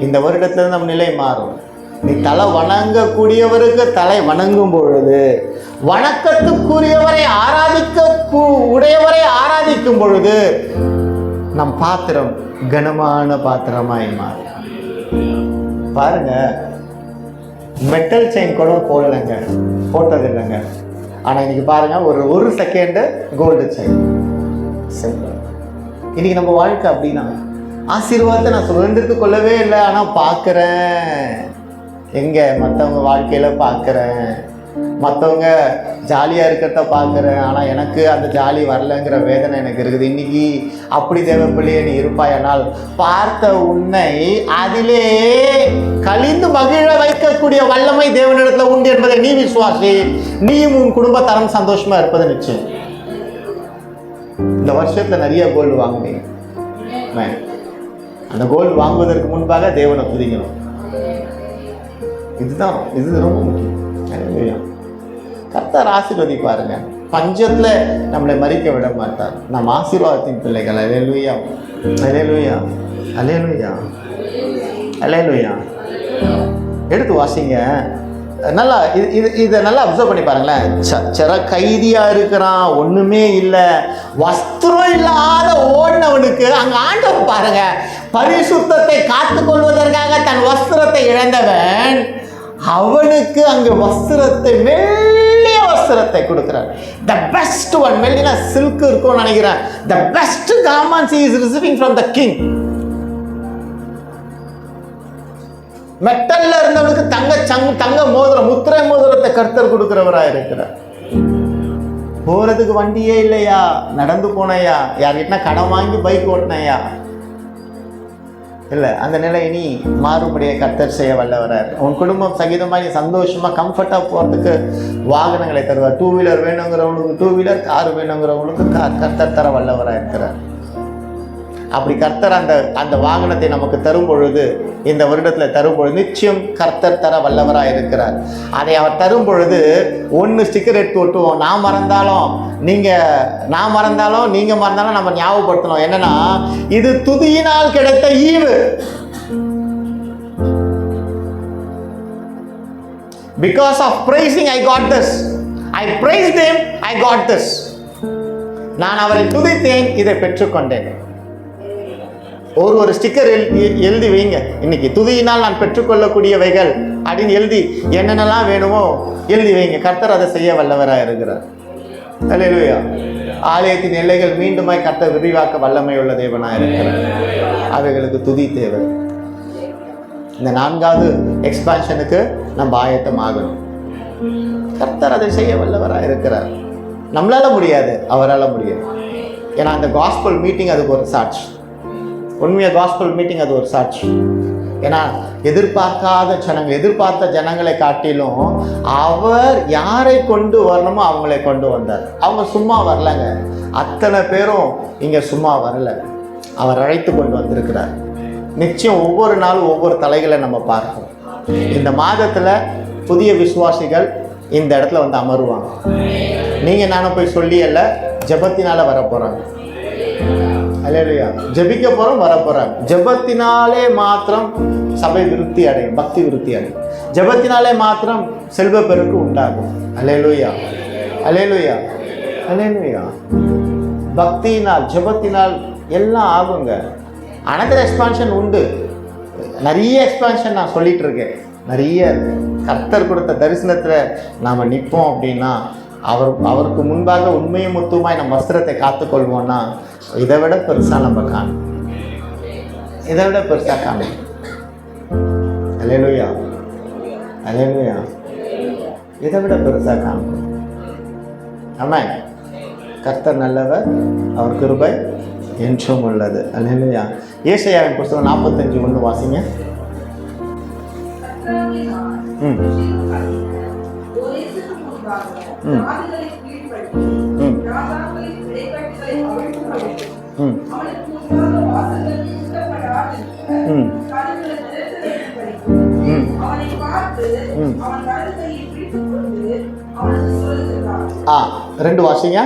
இந்த வருடத்துல நம் நிலை மாறும். நீ தலை வணங்கக்கூடியவருக்கு தலை வணங்கும் பொழுது, வணக்கத்துக்குரியவரை உடையவரை ஆராதிக்கும் பொழுது நம் பாத்திரம் கனமான பாத்திரமாய் மாறும். பாருங்க, மெட்டல் செயின் கூட போடலைங்க, போட்டது இல்லைங்க. ஆனால் இன்னைக்கு பாருங்க, ஒரு செகண்டு கோல்டு செயின். இன்னைக்கு நம்ம வாழ்க்கை அப்படின்னா, ஆசீர்வாதத்தை நான் சுதந்திரத்து கொள்ளவே இல்லை, ஆனால் பார்க்குறேன் எங்க மற்றவங்க வாழ்க்கையில் பார்க்குறேன், மற்றவங்க ஜாலியாக இருக்கிறத பார்க்குறேன், ஆனால் எனக்கு அந்த ஜாலி வரலைங்கிற வேதனை எனக்கு இருக்குது. இன்னைக்கு அப்படி தேவப்பிள்ளையே நீ இருப்பாயானால் பார்த்த உன்னை அதிலே கழிந்து மகிழ வைக்கக்கூடிய வல்லமை தேவனிடத்தில் உண்டு என்பதை நீ விசுவாசி. நீயும் உன் குடும்பத்தாரும் சந்தோஷமா இருப்பது நிச்சயம். இந்த வருஷத்துல நிறைய கோல்டு வாங்குவீங்க. அந்த கோல்டு வாங்குவதற்கு முன்பாக தேவனை துதிக்கணும். இது ரொம்ப முக்கியம். கர்த்தர் ஆசீர்வதிப்பாருங்க. பஞ்சத்துல நம்மளை மறிக்க விட மாட்டார். நம் ஆசீர்வாதத்தின் பிள்ளைகள். அல்லேலூயா, அல்லேலூயா, அல்லேலூயா, அல்லேலூயா. எடுத்து வாசிங்க. நல்லா இதை நல்லா அப்சர்வ் பண்ணி பாருங்களேன். சிற கைதியா இருக்கிறான், ஒண்ணுமே இல்லை, வஸ்திரம் இல்லாத ஓடினவனுக்கு அங்க ஆண்டவர் பாருங்க, பரிசுத்தத்தை காத்துக் கொள்வதற்காக தன் வஸ்திரத்தை இழந்தவன் அவனுக்கு அங்கு வஸ்திரத்தை, மெல்லிய வஸ்திரத்தை கொடுக்கிறார். The best one, மெல்லின சில்க் இருக்கும்னு நினைக்கிறேன். The best garments he is receiving from the king. மெட்டல்ல இருந்தவனுக்கு தங்க மோதிரம், முத்திரை மோதிரத்தை கர்த்தர் கொடுக்கிறவராக இருக்கிறார். போறதுக்கு வண்டியே இல்லையா, நடந்து போனையா, யார்கிட்ட கடன் வாங்கி பைக் ஓட்டினையா, இல்லை, அந்த நிலை இனி மாறுபடியை கர்த்தர் செய்ய வல்லவரார். உன் குடும்பம் சகிதமாக நீ சந்தோஷமாக கம்ஃபர்ட்டாக போகிறதுக்கு வாகனங்களை தருவார். 2 வீலர் வேணுங்கிறவங்களுக்கு 2 வீலர், கார் வேணுங்கிறவங்களுக்கு கார் கர்த்தர் தர வல்லவராக இருக்கிறார். அப்படி கர்த்தர் அந்த வாகனத்தை நமக்கு தரும் பொழுது, இந்த வருடத்தில் தரும் பொழுது நிச்சயம் கர்த்தர் தர வல்லவராக இருக்கிறார். அதை அவர் தரும் பொழுது 1 ஸ்டிக்கர் எடுத்து ஒட்டுவோம். நான் மறந்தாலும் நீங்கள் மறந்தாலும் நம்ம ஞாபகப்படுத்தணும். என்னன்னா, இது துதியினால் கிடைத்த ஈவு. Because of praising I got this. I praised him, I got this. நான் அவரை துதித்தேன், இதை பெற்றுக்கொண்டேன். ஒரு ஸ்டிக்கர் எழுதி வைங்க. இன்னைக்கு துதியினால் நான் பெற்றுக்கொள்ளக்கூடியவைகள் அப்படின்னு எழுதி என்னென்னலாம் வேணுமோ எழுதி வைங்க. கர்த்தர் அதை செய்ய வல்லவராக இருக்கிறார். அல்லேலூயா. ஆலயத்தின் எல்லைகள் மீண்டுமாய் கர்த்தர் விரிவாக்க வல்லமை உள்ள தேவனாக இருக்கிறார். அவைகளுக்கு துதி தேவை. இந்த 4வது எக்ஸ்பான்ஷனுக்கு நம்ம ஆயத்தம் ஆகணும். கர்த்தர் அதை செய்ய வல்லவராக இருக்கிறார். நம்மளால முடியாது, அவரால் முடியாது. ஏன்னா அந்த காஸ்பல் மீட்டிங் அதுக்கு ஒரு சாட்சி. உண்மையாக காஸ்பல் மீட்டிங் அது ஒரு சாட்சி. ஏன்னா எதிர்பார்த்த ஜனங்களை காட்டிலும் அவர் யாரை கொண்டு வரணுமோ அவங்களை கொண்டு வந்தார். அவங்க சும்மா வரலங்க. அத்தனை பேரும் இங்கே சும்மா வரல, அவர் அழைத்து கொண்டு வந்திருக்கிறார். நிச்சயம் ஒவ்வொரு நாளும் ஒவ்வொரு தலைகளை நம்ம பார்ப்போம். இந்த மாதத்தில் புதிய விசுவாசிகள் இந்த இடத்துல வந்து அமருவாங்க. நீங்கள் நானும் போய் சொல்லி அல்ல, ஜெபத்தினால வர போகிறாங்க. அல்லேலூயா. ஜெபிக்க போகிறோம், வர போகிறாங்க. ஜெபத்தினாலே மாத்திரம் சபை விருத்தி அடையும், பக்தி விருத்தி அடையும். ஜெபத்தினாலே மாத்திரம் செல்வ பெருக்கு உண்டாகும். அல்லேலூயா, அல்லேலூயா, அல்லேலூயா. பக்தியினால் ஜெபத்தினால் எல்லாம் ஆகுங்க. அனதர் எக்ஸ்பான்ஷன் உண்டு. நிறைய எக்ஸ்பான்ஷன் நான் சொல்லிட்டு இருக்கேன். நிறைய கர்த்தர் கொடுத்த தரிசனத்தில் நாம் நிற்போம் அப்படின்னா, அவருக்கு முன்பாக உண்மையும் முத்துமாய் நம்ம வஸ்திரத்தை காத்துக்கொள்வோம்னா, இதை விட பெருசாக நம்ம காணும். இதை விட பெருசாக காணும். அல்லேலூயா, அல்லேலூயா. இதை விட பெருசாக காணும். ஆமென். கர்த்தர் நல்லவர், அவர் கிருபை என்றும் உள்ளது. அல்லேலூயா. ஏசாயாவின் புத்தகம் 45:1 வாசிங்க. ரெண்டு வாசிங்க.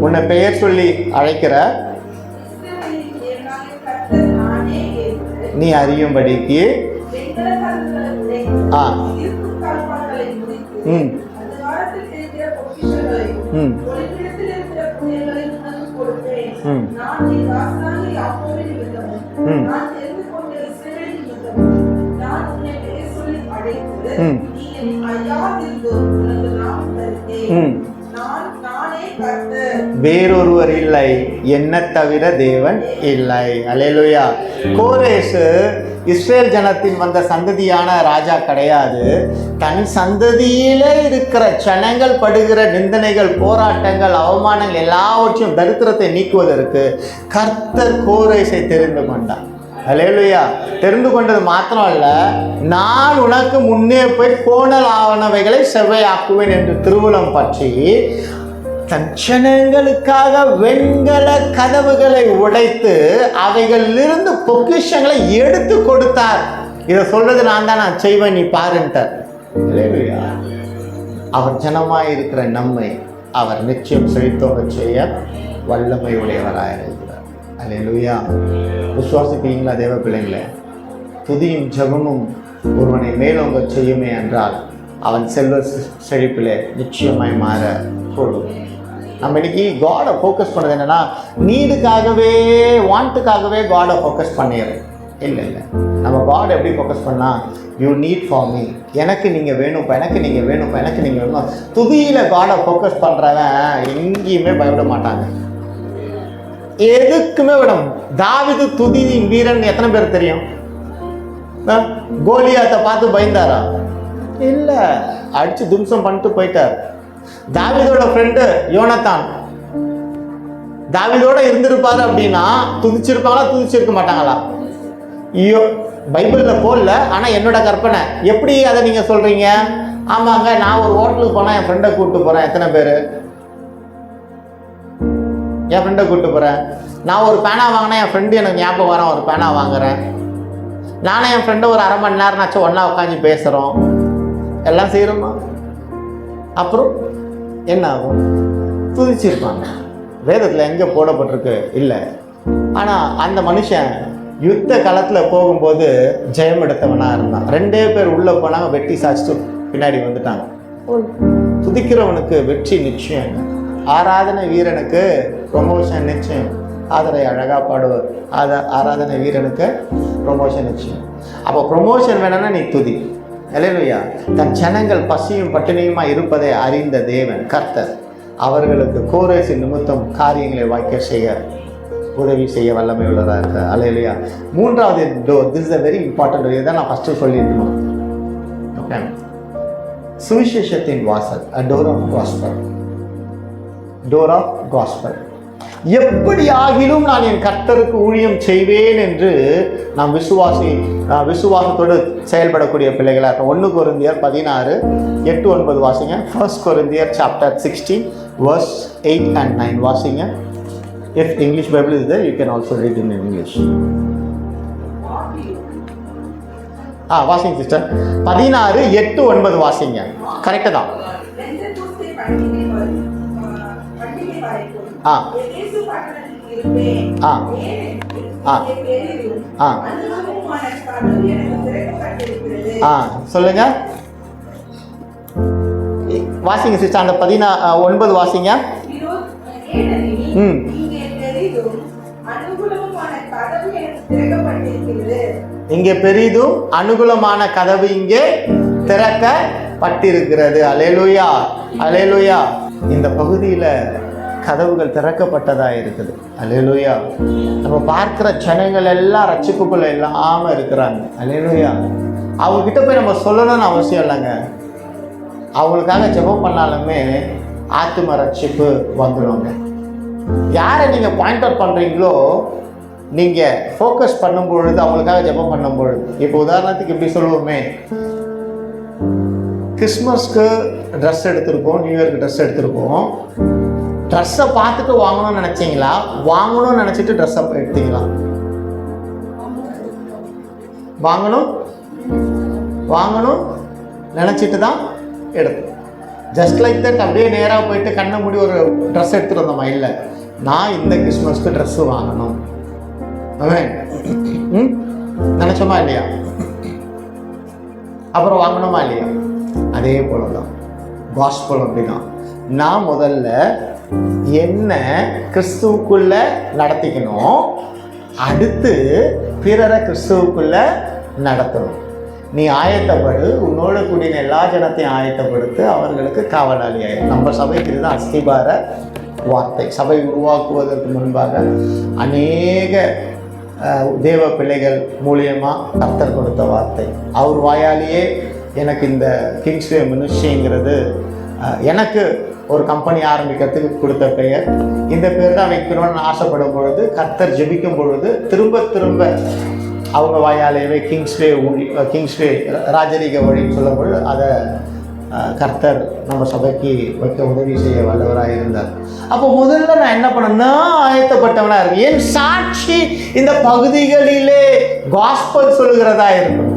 உன்னை பெயர் சொல்லி அழைக்கிற நீ அறியும்படிக்கு வேறொருவர் இல்லை, என்ன தவிர தேவன் இல்லை. அல்லேலூயா. கோரேசு இஸ்ரேல் ஜனத்தின் வந்த சந்ததியான ராஜா கிடையாது. தன் சந்ததியிலே இருக்கிற ஜனங்கள் படுகிற நிந்தனைகள், போராட்டங்கள், அவமானங்கள் எல்லாவற்றையும் தரித்திரத்தை நீக்குவதற்கு கர்த்தர் கோரேசை தெரிந்து கொண்டார். அல்லேலூயா. தெரிந்து கொண்டது மாத்திரம் அல்ல, நான் உனக்கு முன்னே போய் கோணல் ஆவனவைகளை செவ்வையாக்குவேன் என்று திருவுளம் பற்றி தன் ஜனங்களுக்காக வெண்கல கதவுகளை உடைத்து அவைகளிலிருந்து பொக்கிஷங்களை எடுத்து கொடுத்தார். இதை சொல்றது நான் செய்வேன், நீ பாருன்ட்டார். அல்லேலூயா. அவர் ஜனமாய் இருக்கிற நம்மை அவர் நிச்சயம் செழித்தோட செய்ய வல்லமை உடையவராக இருக்கிறார். அல்லேலூயா. விசுவாசிப்பீங்களா தேவ பிள்ளைங்களே? துதியும் ஜெபமும் ஒருவனை மேலோங்க செய்யுமே என்றால் அவன் செல்வ செழிப்பிலே நிச்சயமாய் மாற கூடும். நம்ம இன்னைக்கு காடை ஃபோக்கஸ் பண்ணது என்னன்னா, நீடுக்காகவே வாண்ட்டுக்காகவே காடை ஃபோக்கஸ் பண்ணிடுறேன். இல்லை, நம்ம காடை எப்படி ஃபோக்கஸ் பண்ணால், யூ நீட் ஃபார் மீ, எனக்கு நீங்கள் வேணும்ப்பா, எனக்கு நீங்கள் வேணும்ப்பா, எனக்கு நீங்கள் வேணும். துதியில் காடை ஃபோக்கஸ் பண்ணுறவன் எங்கேயுமே பயப்பட மாட்டாங்க, எதுக்குமே விடும். தாவீது துதியின் வீரன் எத்தனை பேர் தெரியும்? கோலியாத்தை பார்த்து பயந்தாரா? இல்லை, அடித்து தும்சம் பண்ணிட்டு போயிட்டார். தாவீதோட ஃப்ரெண்டு யோனத்தான் தாவீதோட இருந்திருப்பாரு அப்படின்னா துதிச்சிருப்பாங்களா, துதிச்சிருக்க மாட்டாங்களா? ஐயோ, பைபிளில் போடல, ஆனால் என்னோட கற்பனை. எப்படி அதை நீங்கள் சொல்கிறீங்க? ஆமாங்க, நான் ஒரு ஹோட்டலுக்கு போனால் என் ஃப்ரெண்டை கூப்பிட்டு போகிறேன். எத்தனை பேர் என் ஃப்ரெண்டை கூப்பிட்டு போகிறேன்? நான் ஒரு பேனா வாங்கினா என் ஃப்ரெண்டு எனக்கு ஞாபகம் வரேன், ஒரு பேனா வாங்குறேன். நானும் என் ஃப்ரெண்டு ஒரு அரை மணி நேரம்னாச்சும் ஒன்றா உட்காந்து பேசுகிறோம், எல்லாம் செய்கிறோமா? அப்புறம் என்ன ஆகும்? துதிச்சிருப்பாங்க. வேதத்தில் எங்கே போடப்பட்டிருக்கு? இல்லை. ஆனால் அந்த மனுஷன் யுத்த களத்தில் போகும்போது ஜெயம் எடுத்தவனாக இருந்தான். 2 பேர் உள்ளே போனாங்க, வெட்டி சாச்சிட்டு பின்னாடி வந்துட்டாங்க. துதிக்கிறவனுக்கு வெற்றி நிச்சயம். ஆராதனை வீரனுக்கு ப்ரொமோஷன் நிச்சயம். ஆதரை அழகாக பாடுவார். ஆராதனை வீரனுக்கு ப்ரொமோஷன் நிச்சயம். அப்போ ப்ரொமோஷன் வேணும்னா நீ துதி. அல்லேலூயா. தன் ஜனங்கள் பசியும் பட்டினியுமா இருப்பதை அறிந்த தேவன் கர்த்தர் அவர்களுக்கு கோரேசின் நிமித்தம் காரியங்களை வாய்க்க செய்ய உதவி செய்ய வல்லமை உள்ளதாக இருக்கார். அல்லேலூயா. 3வது door, this is a very important. இதை நான் ஃபஸ்ட்டு சொல்லியிருக்கணும். ஓகே, சுவிசேஷத்தின் வாசல், a door of gospel, door of gospel. எப்படி ஆகிலும் நான் என் கர்த்தருக்கு ஊழியம் செய்வேன் என்று நாம் விசுவாசத்தோடு செயல்படக்கூடிய பிள்ளைகளாக 1 கொரிந்தியர் 16, 8, 9 வாசிங்க. 1 கொரிந்தியர் சாப்டர் 16 verse 8 and 9 வாசிங்க. If English Bible is there, you can also read in English. வாசிங்க சிஸ்டர். 16, 8, 9 வாசிங்க. கரெக்டு தான். சொல்லுங்க, வாசிங்க சிஸ்டர். அந்த 9 வாசிங்க. இங்கே பெரிதும் அனுகூலமான கதவு இங்கே திறக்கப்பட்டிருக்கிறது. அல்லேலூயா, அல்லேலூயா. இந்த பகுதியில் கதவுகள் திறக்கப்பட்டதா இருக்குது. அல்லேலூயா. நம்ம பார்க்கிற ஜனங்கள் எல்லாம் ரட்சிப்புக்குள்ள இல்லாம இருக்கிறாங்க. அல்லேலூயா. அவங்க கிட்ட போய் நம்ம சொல்லணும்னு அவசியம் இல்லைங்க. அவங்களுக்காக ஜெபம் பண்ணாலுமே ஆத்தும ரட்சிப்பு வந்துடுவாங்க. யாரை நீங்க பாயிண்ட் அவுட் பண்றீங்களோ, நீங்க ஃபோக்கஸ் பண்ணும் பொழுது, அவங்களுக்காக ஜெபம் பண்ணும் பொழுது, இப்போ உதாரணத்துக்கு இப்படி சொல்லுவோமே, கிறிஸ்மஸ்க்கு ட்ரெஸ் எடுத்திருக்கோம், நியூ இயர்க்கு ட்ரெஸ் எடுத்திருக்கோம். ட்ரெஸ்ஸை பார்த்துட்டு வாங்கணும்னு நினச்சிங்களா, வாங்கணும்னு நினச்சிட்டு ட்ரெஸ்ஸை எடுத்தீங்களா? வாங்கணும் நினச்சிட்டு தான் எடுத்தோம். ஜஸ்ட் லைக் தட் அப்படியே நேராக போயிட்டு கண்ணை மூடி ஒரு ட்ரெஸ் எடுத்துகிட்டு வந்தோமா? இல்லை, நான் இந்த கிறிஸ்மஸ்க்கு ட்ரெஸ்ஸு வாங்கணும் நினச்சோமா இல்லையா? அப்புறம் வாங்கணுமா இல்லையா? அதே போல தான் காஸ்பல். அப்படிதான் நான் முதல்ல என்ன கிறிஸ்துவுக்குள்ள நடத்திக்கணும், அடுத்து பிறரை கிறிஸ்துவுக்குள்ள நடத்தணும். நீ ஆயத்தப்படு, உன்னோட கூடின எல்லா ஜனத்தையும் ஆயத்தப்படுத்து, அவர்களுக்கு காவலாளியாய். நம்ம சபைக்கு இதுதான் அஸ்திபார வார்த்தை. சபை உருவாக்குவதற்கு முன்பாக அநேக தேவ பிள்ளைகள் மூலியமாக கர்த்தர் கொடுத்த வார்த்தை. அவர் வாயாலேயே எனக்கு இந்த கிங்ஸ்வே மினிஸ்ட்ரிங்கிறது, எனக்கு ஒரு கம்பெனி ஆரம்பிக்கிறதுக்கு கொடுத்த பெயர். இந்த பேர் தான் வைக்கணும்னு ஆசைப்படும் பொழுது, கர்த்தர் ஜெபிக்கும் பொழுது திரும்ப திரும்ப அவங்க வாயாலேயே கிங்ஸ்வே ராஜரீக வழின்னு சொல்லும் பொழுது அதை கர்த்தர் நம்ம சபைக்கு வைக்க உதவி செய்ய வல்லவராக இருந்தார். அப்போ முதல்ல நான் என்ன பண்ணேன்னா, ஆயத்தப்பட்டவனா இருக்கு. என் சாட்சி இந்த பகுதிகளிலே காஸ்பல் சொல்லுகிறதா இருக்கும்.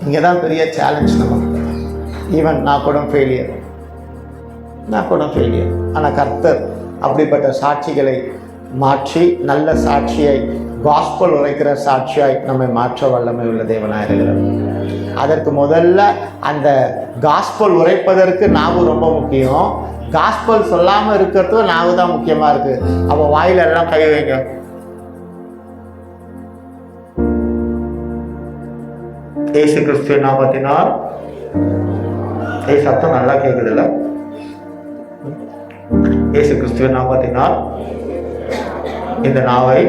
இங்கே தான் பெரிய சேலஞ்ச் நமக்கு. ஈவன் நான் கூட ஃபெயிலியர். ஆனால் கர்த்தர் அப்படிப்பட்ட சாட்சிகளை மாற்றி நல்ல சாட்சியை, காஸ்பல் உரைக்கிற சாட்சியாய் நம்மை மாற்ற வல்லமை உள்ள தேவனாக இருக்கிறார். அதற்கு முதல்ல அந்த காஸ்பல் உரைப்பதற்கு நாவு ரொம்ப முக்கியம். காஸ்பல் சொல்லாமல் இருக்கிறது நாவு தான் முக்கியமாக இருக்கு. அப்போ வாயில எல்லாம் கை வைங்க. இயேசு கிறிஸ்துவின் நாமத்தினால். சத்தம் நல்லா கேட்குதுல்ல? இயேசு கிறிஸ்துவின் நாமத்தினால் இந்த நாவை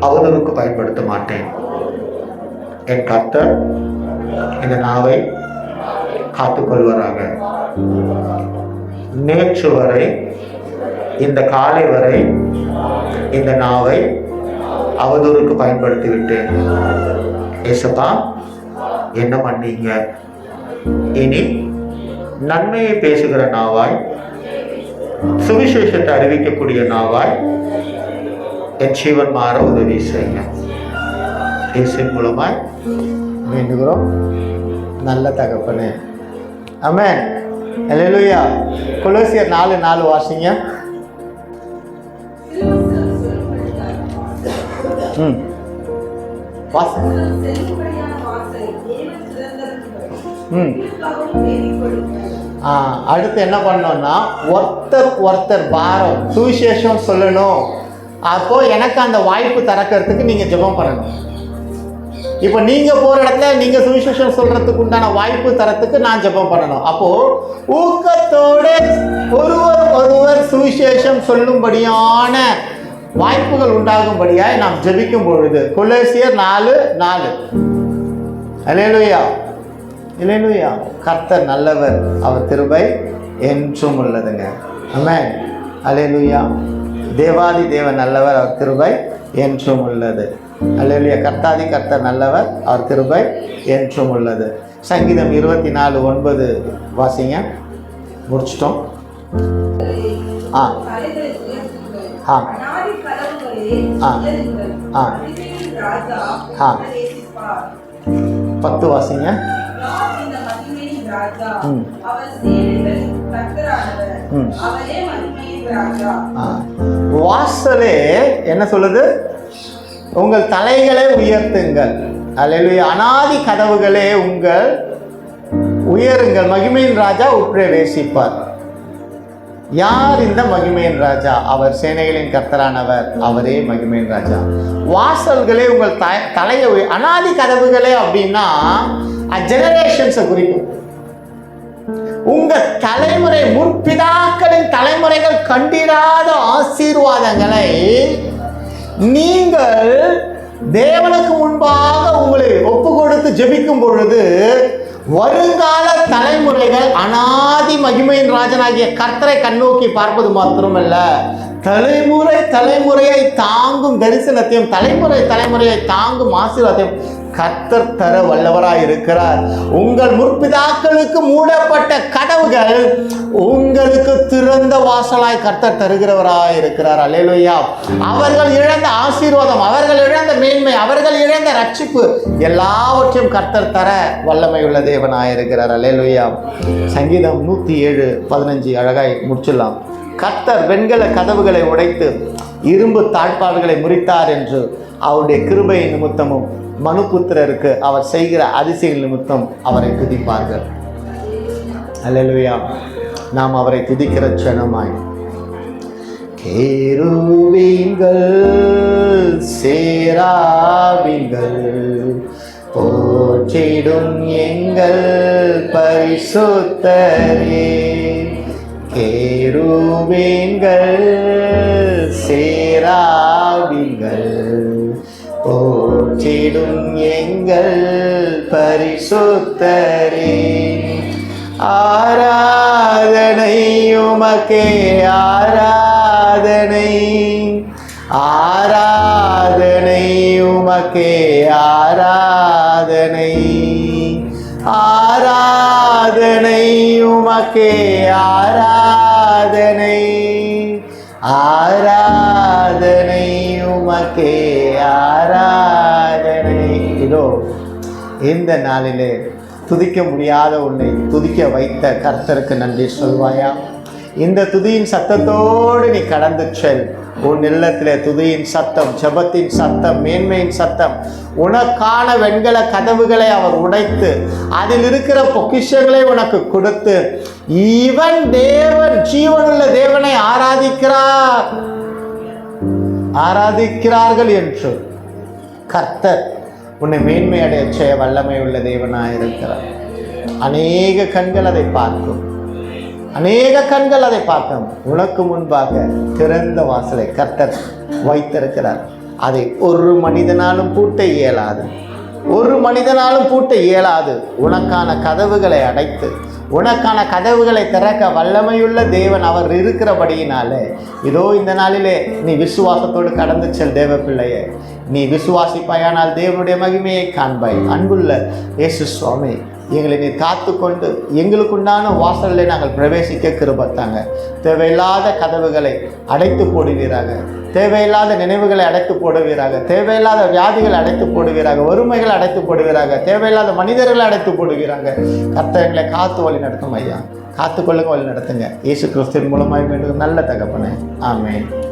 அவதூறுக்கு பயன்படுத்த மாட்டேன். என் கர்த்தர் இந்த நாவை காத்துக்கொள்வாராக. நேற்று வரை, இந்த காலை வரை இந்த நாவை அவதூறுக்கு பயன்படுத்தி விட்டேன். ஏசப்பா என்ன பண்ணீங்க? இனி நன்மையை பேசுகிற நாவாய், சுவிசேஷத்தை அறிவிக்கக்கூடிய நாவாய் என் ஜீவன் மாற உதவி செய்யுங்க. இயேசுவின் மூலமாய் வேண்டுகிறோம் நல்ல தகப்பனே, ஆமென். அல்லேலூயா. கொலோசியர் 4:4 வாசிங்க. அடுத்து என்ன பண்ணோம்னா, ஒருத்தர் பாரம் சுவிசேஷம் சொல்லணும். அப்போ எனக்கு அந்த வாய்ப்பு திறக்கிறதுக்கு நீங்க ஜெபம் பண்ணணும். இப்போ நீங்க போற இடத்துல நீங்க சுவிசேஷம் சொல்றதுக்கு உண்டான வாய்ப்பு தரத்துக்கு நான் ஜெபம் பண்ணணும். அப்போ ஊக்கத்தோடு ஒருவர் சுவிசேஷம் சொல்லும்படியான வாய்ப்புகள் உண்டாகும்படியாய் நாம் ஜெபிக்கும் பொழுது கொலோசியர் 4:4. அல்லேலூயா, அல்லேலூயா. கர்த்தர் நல்லவர், அவர் கிருபை என்றும் உள்ளதுங்க. ஆமென். அல்லேலூயா. தேவாதி தேவன் நல்லவர், அவர் கிருபை என்றும் உள்ளது. அல்லேலூயா. கர்த்தாதி கர்த்தர் நல்லவர், அவர் கிருபை என்றும் உள்ளது. சங்கீதம் 24:9 வாசிங்க. முடிச்சிட்டோம். ஆ ஆ ஆ ஆ ஆ 10 வாசிங்க. வாசலே என்ன சொல்லுது? உங்கள் தலைகளை உயர்த்துங்கள். அல்லேலூயா. அநாதி கதவுகளே உங்கள் உயருங்கள், மகிமையின் ராஜா உட்பிரவேசிப்பார். யார் இந்த மகிமையின் ராஜா? அவர் சேனைகளின் கர்த்தரானவர், அவரே மகிமையின் ராஜா. வாசல்களே உங்கள் தலையை அநாதி கதவுகளே அப்படின்னா ஜெனரேஷன்ஸை குறிக்கும். உங்க தலைமுறை, முற்பிதாக்களின் தலைமுறைகள் கண்டிராத ஆசீர்வாதங்களை நீங்கள் தேவனுக்கு முன்பாக உங்களை ஒப்பு கொடுத்து ஜெபிக்கும் பொழுது வருங்கால தலைமுறைகள் அநாதி மகிமையின் ராஜனாகிய கர்த்தரை கண்ணோக்கி பார்ப்பது மாத்திரமல்ல, தலைமுறையை தாங்கும் தரிசனத்தையும் தலைமுறையை தாங்கும் ஆசீர்வாதத்தையும் கர்த்தர் தர வல்லவராய் இருக்கிறார். உங்கள் முற்பிதாக்களுக்கு மூடப்பட்ட கதவுகள் உங்களுக்கு திறந்த வாசலாய் கர்த்தர் தருகிறவராய் இருக்கிறார். அல்லேலூயா. அவர்கள் இழந்த ஆசீர்வாதம், அவர்கள் இழந்த மேன்மை, அவர்கள் இழந்த ரட்சிப்பு எல்லாவற்றையும் கர்த்தர் தர வல்லமை உள்ள தேவனாய் இருக்கிறார். அல்லேலூயா. சங்கீதம் 107:15 அழகாய் முடிச்சிடலாம். கர்த்தர் வெண்கல கதவுகளை உடைத்து இரும்பு தாழ்பாள்களை முறித்தார் என்று அவருடைய கிருபை நிமித்தமும் மனுபுத்திரருக்கு அவர் செய்கிற அதிசய நிமித்தம் அவரை துதிப்பார்கள். அல்லேலூயா. நாம் அவரை துதிக்கிற க்ஷணமாய் கேருபீன்கள் சேராபீன்கள் போற்றிடும் எங்கள் பரிசுத்தரே. கேருபீன்கள் சேராபீன்கள் போற்றிடும் எங்கள் பரிசுத்தரே. ஆராதனை உமக்கே ஆராதனை, ஆராதனை உமக்கே ஆராதனை, ஆராதனை உமக்கே ஆராதனை, ஆராதனை உமக்கே ஆராதனை. இதோ இந்த நாளிலே துதிக்க முடியாத உன்னை துதிக்க வைத்த கர்த்தருக்கு நன்றி சொல்வாயா? இந்த துதியின் சத்தத்தோடு நீ கடந்து செல். உன் இல்லத்திலே துதியின் சத்தம், ஜெபத்தின் சத்தம், மேன்மையின் சத்தம், உனக்கான வெண்கல கதவுகளை அவர் உடைத்து அதில் இருக்கிற பொக்கிஷங்களை உனக்கு கொடுத்து இவன் தேவன், ஜீவனுள்ள தேவனை ஆராதிக்கிறார்கள் என்று கர்த்தர் உன்னை மேன்மை அடைய செய்ய வல்லமை உள்ள தேவனாயிருக்கிறார். அநேக கண்கள் அதை பார்க்கும், அநேக கண்கள் அதை பார்க்கும். உனக்கு முன்பாக திறந்த வாசலை கர்த்தர் வைத்திருக்கிறார். அதை ஒரு மனிதனாலும் பூட்ட இயலாது, ஒரு மனிதனாலும் பூட்ட இயலாது. உனக்கான கதவுகளை அடைத்து உனக்கான கதவுகளை திறக்க வல்லமையுள்ள தேவன் அவர் இருக்கிறபடியினாலே இதோ இந்த நாளிலே நீ விசுவாசத்தோடு கடந்து செல் தேவ பிள்ளையே. நீ விசுவாசிப்பாயானால் தேவனுடைய மகிமையை காண்பாய். அன்புள்ள இயேசு சுவாமி, எங்களை நீ காத்து கொண்டு எங்களுக்குண்டான வாசலில் நாங்கள் பிரவேசிக்க கிருபத்தாங்க. தேவையில்லாத கதவுகளை அடைத்து போடுவீராக, தேவையில்லாத நினைவுகளை அடைத்து போடுவீராக, தேவையில்லாத வியாதிகளை அடைத்து போடுவீராக, வறுமைகளை அடைத்து போடுவீராக, தேவையில்லாத மனிதர்களை அடைத்து போடுவீராக. கர்த்தர் எங்களை காத்து வழி நடத்தும் ஐயா. காத்துக்கொள்ளுங்க, வழி நடத்துங்க. இயேசு கிறிஸ்துவின் மூலமாய் வேண்டும் நல்ல தகப்பனே. ஆமென்.